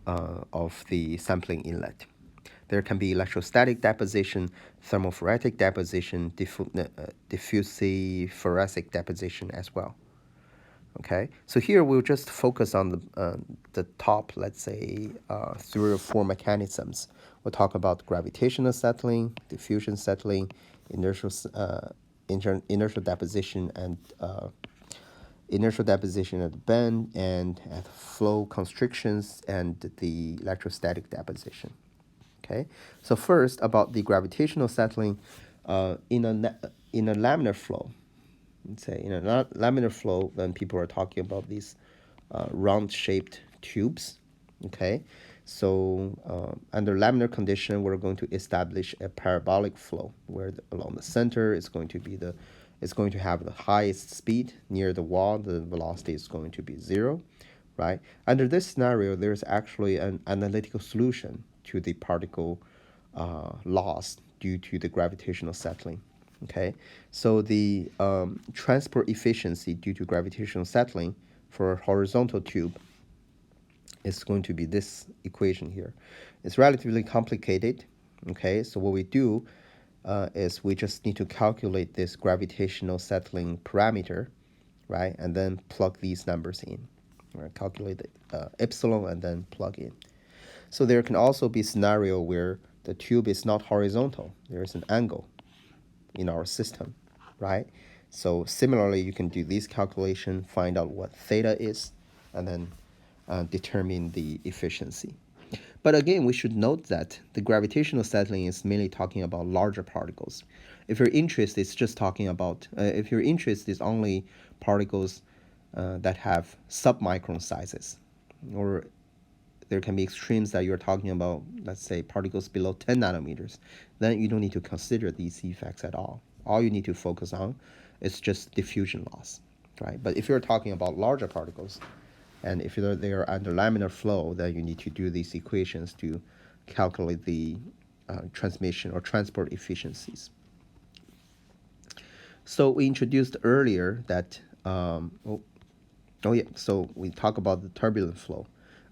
[SPEAKER 1] of the sampling inlet. There can be electrostatic deposition, thermophoretic deposition, diffusivephoretic deposition as well. Okay, so here we'll just focus on the top, let's say, 3 or 4 mechanisms. We'll talk about gravitational settling, diffusion settling, inertial deposition, and inertial deposition at the bend, and at flow constrictions, and the electrostatic deposition. Okay, so first about the gravitational settling in a laminar flow. let's say, not laminar flow, then people are talking about these round-shaped tubes. Okay, so under laminar condition, we're going to establish a parabolic flow where along the center is going to be it's going to have the highest speed. Near the wall, the velocity is going to be zero, right? Under this scenario, there's actually an analytical solution to the particle loss due to the gravitational settling. Okay, so the transport efficiency due to gravitational settling for a horizontal tube is going to be this equation here. It's relatively complicated. Okay, so what we do is we just need to calculate this gravitational settling parameter, right? And then plug these numbers in. Right? Calculate the epsilon and then plug in. So there can also be a scenario where the tube is not horizontal. There is an angle in our system, right? So similarly, you can do this calculation, find out what theta is, and then determine the efficiency. But again, we should note that the gravitational settling is mainly talking about larger particles. If your interest is just talking about, if your interest is only particles that have submicron sizes, or there can be extremes that you're talking about, let's say particles below 10 nanometers, then you don't need to consider these effects at all. All you need to focus on is just diffusion loss, right? But if you're talking about larger particles, and if they're under laminar flow, then you need to do these equations to calculate the transmission or transport efficiencies. So we introduced earlier that, so we talk about the turbulent flow.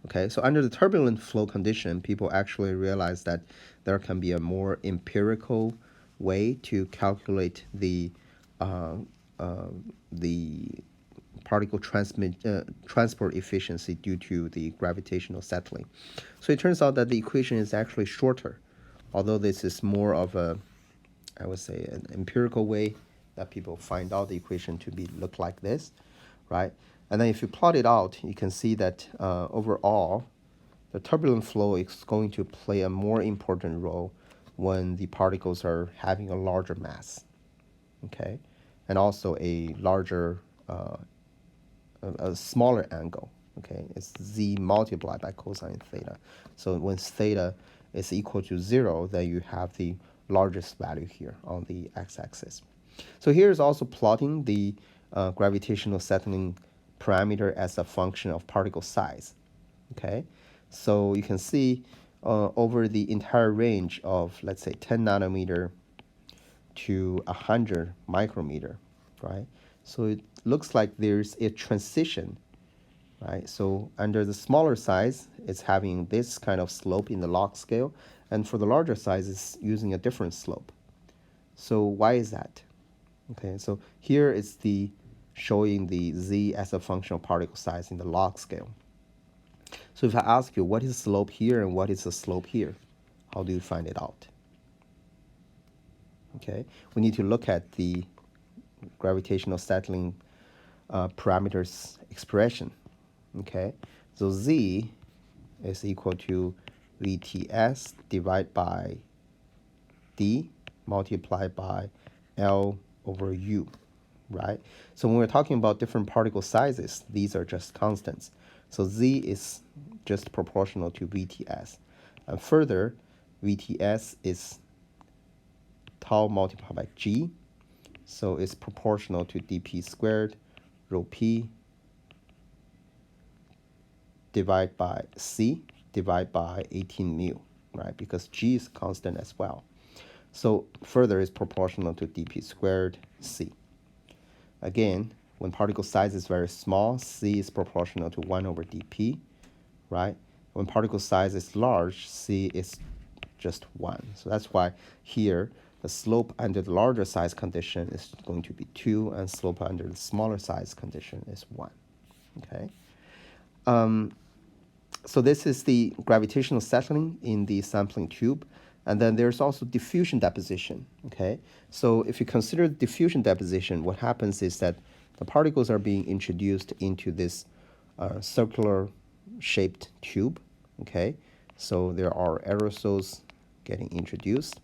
[SPEAKER 1] Okay, so under the turbulent flow condition, people actually realize that there can be a more empirical way to calculate the particle transport efficiency due to the gravitational settling. So it turns out that the equation is actually shorter, although this is more of a, I would say, an empirical way that people find out the equation to be look like this, right? And then if you plot it out, you can see that overall, the turbulent flow is going to play a more important role when the particles are having a larger mass, okay? And also a larger, a smaller angle, okay? It's z multiplied by cosine theta. So when theta is equal to 0, then you have the largest value here on the x-axis. So here is also plotting the gravitational settling parameter as a function of particle size. Okay, so you can see over the entire range of, let's say, 10 nanometer to 100 micrometer, right? So it looks like there's a transition, right? So under the smaller size, it's having this kind of slope in the log scale, and for the larger size, it's using a different slope. So why is that? Okay, so here is the showing the z as a function of particle size in the log scale. So if I ask you what is the slope here and what is the slope here, how do you find it out? Okay, we need to look at the gravitational settling parameters expression. Okay, so z is equal to VTS divided by d multiplied by L over U, right? So when we're talking about different particle sizes, these are just constants. So z is just proportional to VTS. And further, VTS is tau multiplied by g, so it's proportional to dp squared rho p divided by c divided by 18 mu, right? Because g is constant as well. So further is proportional to dp squared c. Again, when particle size is very small, c is proportional to 1 over dp, right? When particle size is large, c is just 1. So that's why here the slope under the larger size condition is going to be 2, and slope under the smaller size condition is 1. Okay. So this is the gravitational settling in the sampling tube. And then there's also diffusion deposition, okay? So if you consider diffusion deposition, what happens is that the particles are being introduced into this circular shaped tube, okay? So there are aerosols getting introduced.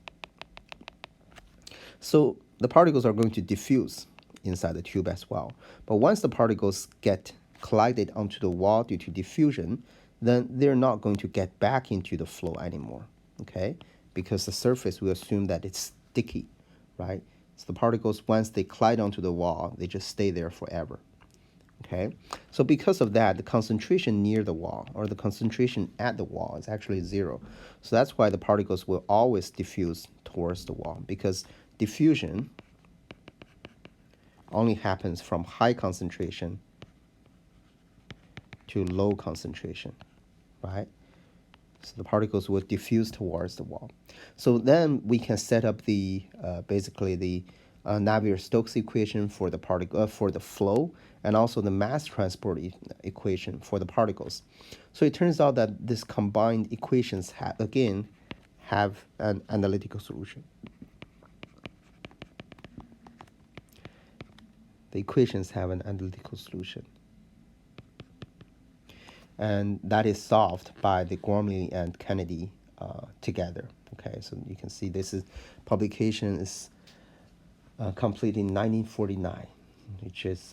[SPEAKER 1] So the particles are going to diffuse. inside the tube as well. But once the particles get collided onto the wall due to diffusion, then they're not going to get back into the flow anymore, okay? Because the surface, we assume that it's sticky, right? So the particles, once they collide onto the wall, they just stay there forever, okay? So because of that, the concentration near the wall or the concentration at the wall is actually zero. So that's why the particles will always diffuse towards the wall, because diffusion only happens from high concentration to low concentration, right? So the particles will diffuse towards the wall. So then we can set up the basically the Navier-Stokes equation for the particle for the flow, and also the mass transport equation for the particles. So it turns out that these combined equations have an analytical solution. The equations have an analytical solution. And that is solved by the Gormley and Kennedy together. Okay, so you can see this is publication is completed in 1949, which is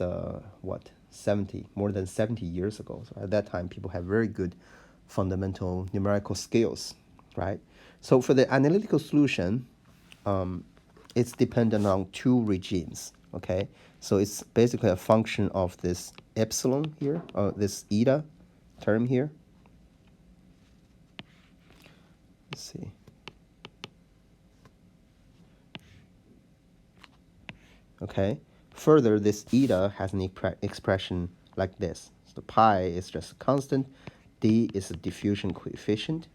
[SPEAKER 1] more than 70 years ago. So at that time, people had very good fundamental numerical skills, right? So for the analytical solution, it's dependent on two regimes. Okay, so it's basically a function of this epsilon here, this eta term here. Let's see. Okay. Further, this eta has an expression like this. So pi is just a constant. D is a diffusion coefficient.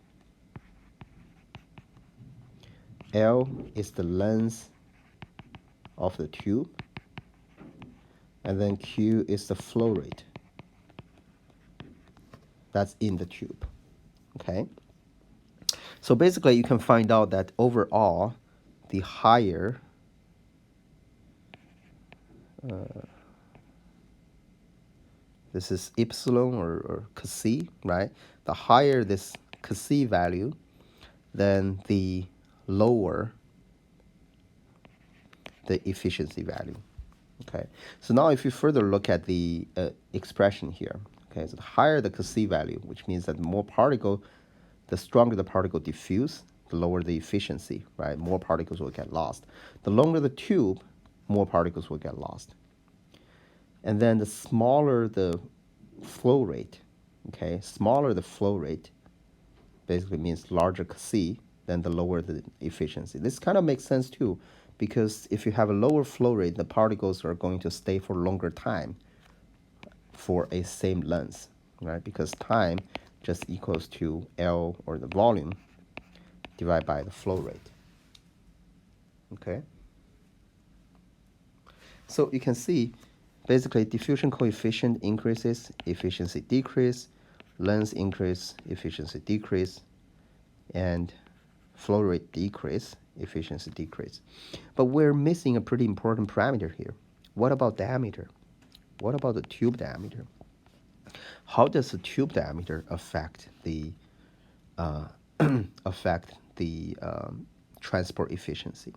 [SPEAKER 1] L is the length of the tube. And then Q is the flow rate that's in the tube, okay? So basically, you can find out that overall, the higher this is epsilon or Kc, right? The higher this Kc value, then the lower the efficiency value, okay? So now if you further look at the expression here, okay, so the higher the Kc value, which means that the stronger the particle diffuse, the lower the efficiency, right? More particles will get lost. The longer the tube, more particles will get lost. And then the smaller the flow rate, okay? Smaller the flow rate basically means larger Kc, then the lower the efficiency. This kind of makes sense too, because if you have a lower flow rate, the particles are going to stay for longer time for a same length, right? Because time just equals to L, or the volume, divided by the flow rate. Okay? So you can see, basically, diffusion coefficient increases, efficiency decrease, length increase, efficiency decrease, and flow rate decrease, efficiency decrease. But we're missing a pretty important parameter here. What about diameter? What about the tube diameter? How does the tube diameter affect the transport efficiency?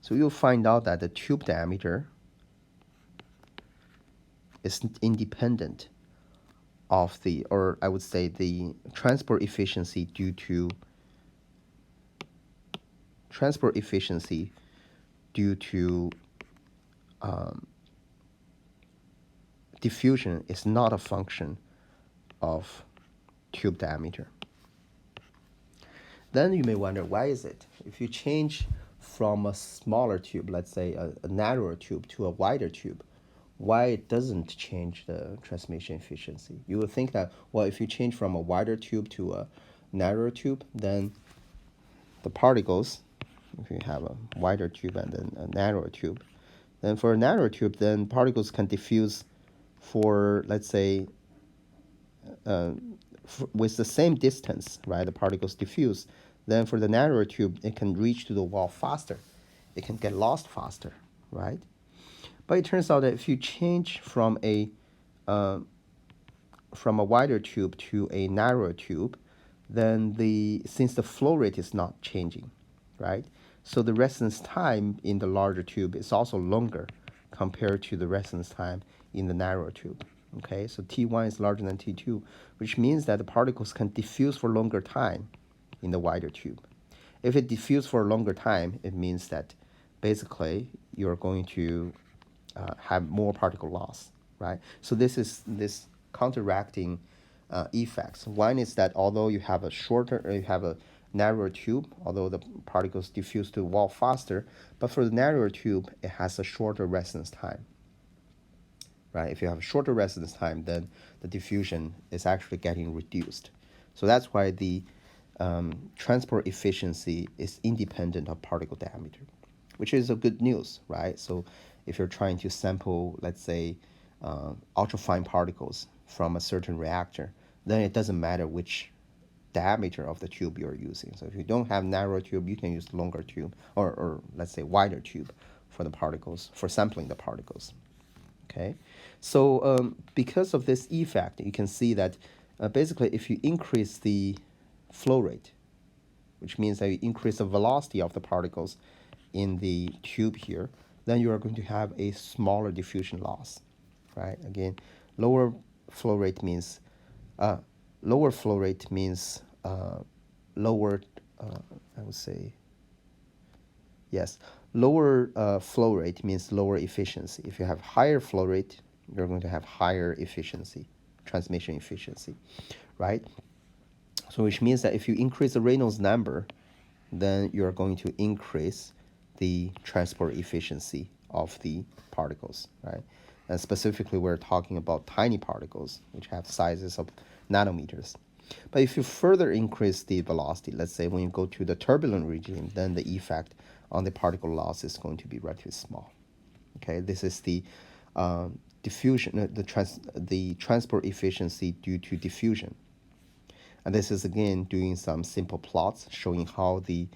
[SPEAKER 1] So you'll find out that the tube diameter is independent of the, or I would say the transport efficiency due to diffusion is not a function of tube diameter. Then you may wonder, why is it? If you change from a smaller tube, let's say a narrower tube, to a wider tube, why it doesn't change the transmission efficiency? You would think that, well, if you change from a wider tube to a narrower tube, then the particles, if you have a wider tube and then a narrower tube, then for a narrower tube, then particles can diffuse for, let's say, with the same distance, right? The particles diffuse. Then for the narrower tube, it can reach to the wall faster. It can get lost faster, right? But it turns out that if you change from a wider tube to a narrower tube, then since the flow rate is not changing, right? So the residence time in the larger tube is also longer compared to the residence time in the narrower tube. Okay, so T1 is larger than T2, which means that the particles can diffuse for longer time in the wider tube. If it diffuses for a longer time, it means that basically you're going to have more particle loss, right? So this is this counteracting effects. One is that although you have a narrower tube, although the particles diffuse to the wall faster, but for the narrower tube, it has a shorter residence time, right? If you have a shorter residence time, then the diffusion is actually getting reduced. So that's why the transport efficiency is independent of particle diameter, which is a good news, right? So if you're trying to sample, let's say, ultrafine particles from a certain reactor, then it doesn't matter which diameter of the tube you're using. So if you don't have narrow tube, you can use longer tube or let's say wider tube for the particles, for sampling the particles. Okay, so because of this effect, you can see that basically if you increase the flow rate, which means that you increase the velocity of the particles in the tube here, then you are going to have a smaller diffusion loss, right? Again, lower flow rate means lower flow rate means lower, I would say, yes, lower flow rate means lower efficiency. If you have higher flow rate, you're going to have higher efficiency, transmission efficiency, right? So which means that if you increase the Reynolds number, then you're going to increase the transport efficiency of the particles, right? And specifically, we're talking about tiny particles, which have sizes of nanometers. But if you further increase the velocity, let's say when you go to the turbulent regime, then the effect on the particle loss is going to be relatively small. Okay, this is the diffusion, the transport efficiency due to diffusion. And this is again doing some simple plots showing how the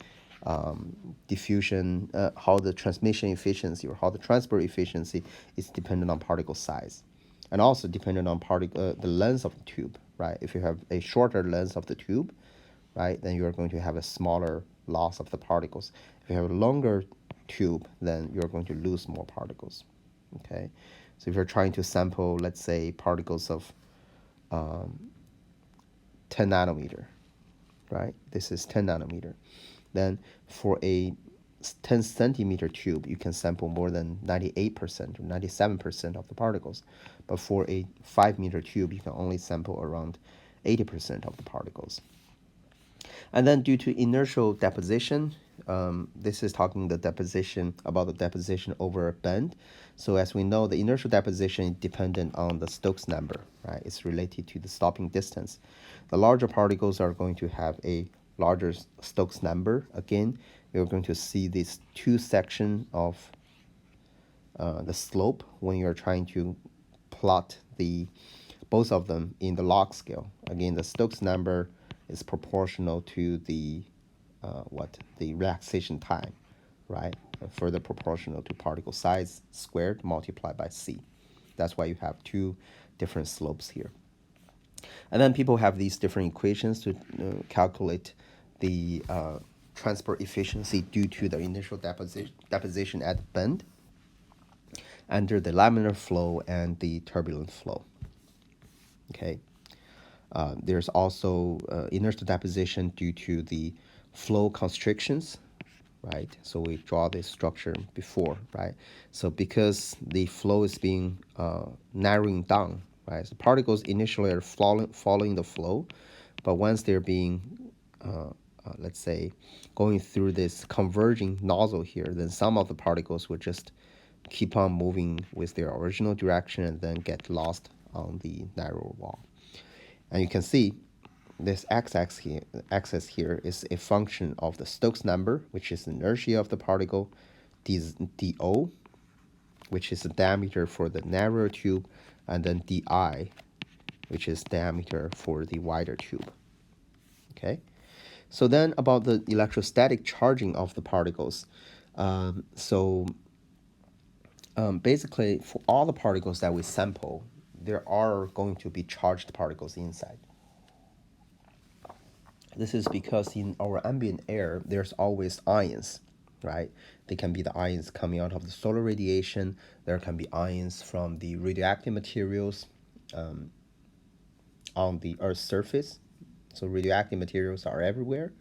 [SPEAKER 1] diffusion, how the transmission efficiency or how the transport efficiency is dependent on particle size, and also dependent on the length of the tube, right? If you have a shorter length of the tube, right, then you're going to have a smaller loss of the particles. If you have a longer tube, then you're going to lose more particles. Okay, so if you're trying to sample, let's say, particles of 10 nanometer, right? This is 10 nanometer. Then for a 10 centimeter tube, you can sample more than 98% or 97% of the particles. But for a 5-meter tube, you can only sample around 80% of the particles. And then due to inertial deposition, this is talking about the deposition over a bend. So as we know, the inertial deposition is dependent on the Stokes number, right? It's related to the stopping distance. The larger particles are going to have a larger Stokes number. Again, you're going to see these two sections of the slope when you're trying to plot both of them in the log scale. Again, the Stokes number is proportional to the the relaxation time, right? And further proportional to particle size squared multiplied by c. That's why you have two different slopes here. And then people have these different equations to calculate the transport efficiency due to the initial deposition at bend under the laminar flow and the turbulent flow. Okay. There's also inertial deposition due to the flow constrictions, right? So we draw this structure before, right? So because the flow is being narrowing down, right? So particles initially are following the flow, but once they're being, let's say, going through this converging nozzle here, then some of the particles will just keep on moving with their original direction and then get lost on the narrow wall. And you can see this x-axis here is a function of the Stokes number, which is the inertia of the particle, dO, which is the diameter for the narrower tube, and then di, which is diameter for the wider tube. Okay, so then about the electrostatic charging of the particles. Basically, for all the particles that we sample, there are going to be charged particles inside. This is because in our ambient air, there's always ions, right? They can be the ions coming out of the solar radiation. There can be ions from the radioactive materials on the Earth's surface. So radioactive materials are everywhere,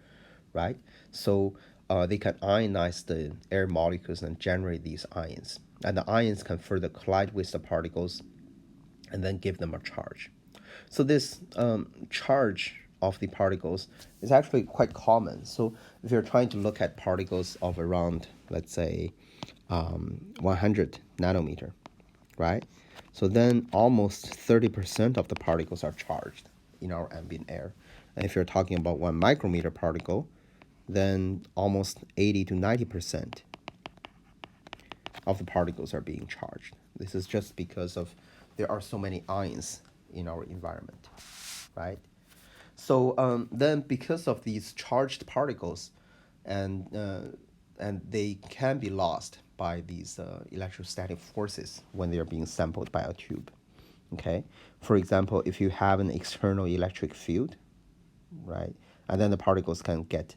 [SPEAKER 1] right? So they can ionize the air molecules and generate these ions. And the ions can further collide with the particles and then give them a charge. So this charge of the particles is actually quite common. So if you're trying to look at particles of around, let's say, 100 nanometer, right? So then almost 30% of the particles are charged in our ambient air. And if you're talking about 1 micrometer particle, then almost 80 to 90% of the particles are being charged. This is just because of there are so many ions in our environment, right? So then because of these charged particles, and they can be lost by these electrostatic forces when they are being sampled by a tube. Okay, for example, if you have an external electric field, right, and then the particles can get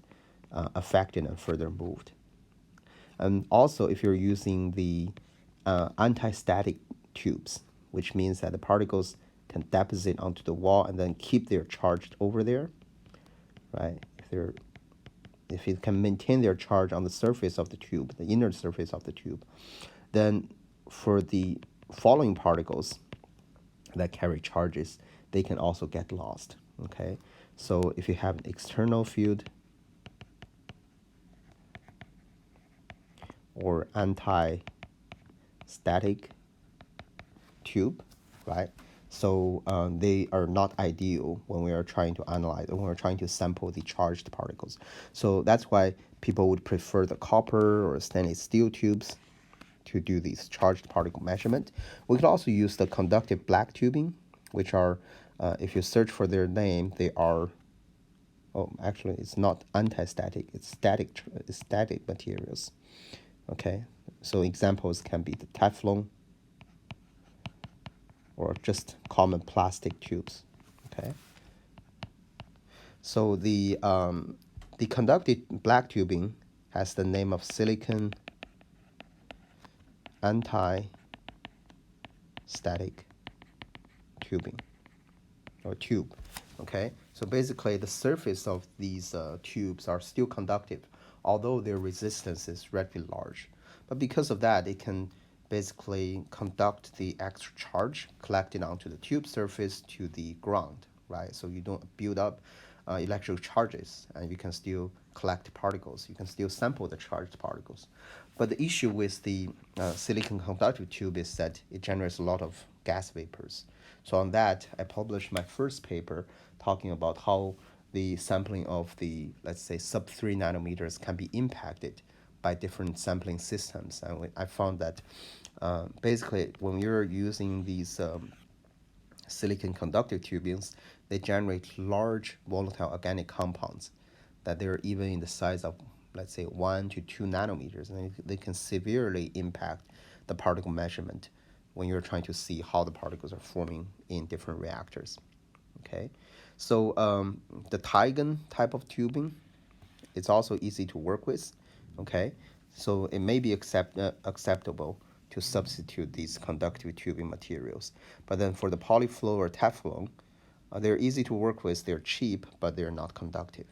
[SPEAKER 1] affected and further moved. And also, if you're using the anti-static tubes, which means that the particles can deposit onto the wall and then keep their charge over there, right? If it can maintain their charge on the surface of the tube, the inner surface of the tube, then for the following particles that carry charges, they can also get lost. Okay, so if you have an external field or anti-static tube, right? So they are not ideal when we are trying to analyze, when we're trying to sample the charged particles. So that's why people would prefer the copper or stainless steel tubes to do these charged particle measurement. We could also use the conductive black tubing, which are, if you search for their name, they are, oh, actually it's not anti-static, it's static materials. Okay, so examples can be the Teflon or just common plastic tubes. Okay, so the conductive black tubing has the name of silicon anti-static tubing or tube. Okay, so basically the surface of these tubes are still conductive, although their resistance is relatively large. But because of that, it can basically conduct the extra charge collected onto the tube surface to the ground, right? So you don't build up electric charges, and you can still collect particles. You can still sample the charged particles. But the issue with the silicon conductive tube is that it generates a lot of gas vapors. So on that, I published my first paper talking about how the sampling of the, let's say, sub 3 nanometers can be impacted by different sampling systems. And I found that basically when you're using these silicon conductive tubings, they generate large volatile organic compounds that they're even in the size of, let's say, 1 to 2 nanometers, and they can severely impact the particle measurement when you're trying to see how the particles are forming in different reactors. Okay, so the Tigan type of tubing, it's also easy to work with. Okay, so it may be acceptable to substitute these conductive tubing materials. But then for the polyflow or Teflon, they're easy to work with, they're cheap, but they're not conductive.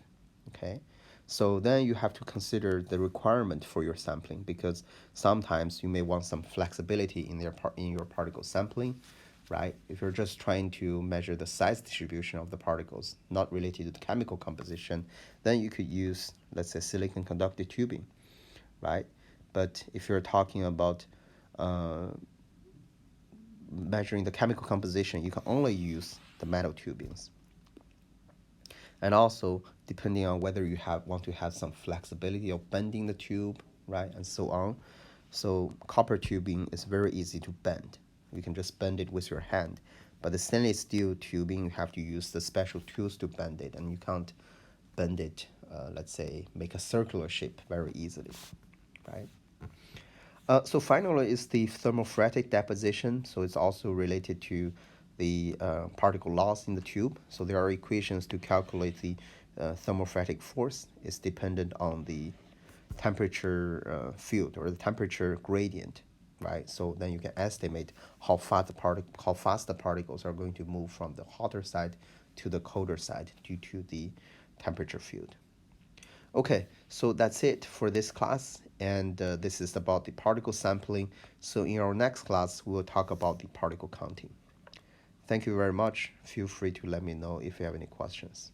[SPEAKER 1] Okay, so then you have to consider the requirement for your sampling, because sometimes you may want some flexibility in your particle sampling, right? If you're just trying to measure the size distribution of the particles, not related to the chemical composition, then you could use, let's say, silicon conductive tubing, right? But if you're talking about measuring the chemical composition, you can only use the metal tubings. And also, depending on whether you want to have some flexibility of bending the tube, right, and so on. So copper tubing is very easy to bend. You can just bend it with your hand. But the stainless steel tubing, you have to use the special tools to bend it, and you can't bend it, let's say, make a circular shape very easily, right? So finally is the thermophoretic deposition. So it's also related to the particle loss in the tube. So there are equations to calculate the thermophoretic force. It's dependent on the temperature field or the temperature gradient, right? So then you can estimate how fast the particles are going to move from the hotter side to the colder side due to the temperature field. Okay, so that's it for this class, and this is about the particle sampling. So in our next class, we'll talk about the particle counting. Thank you very much. Feel free to let me know if you have any questions.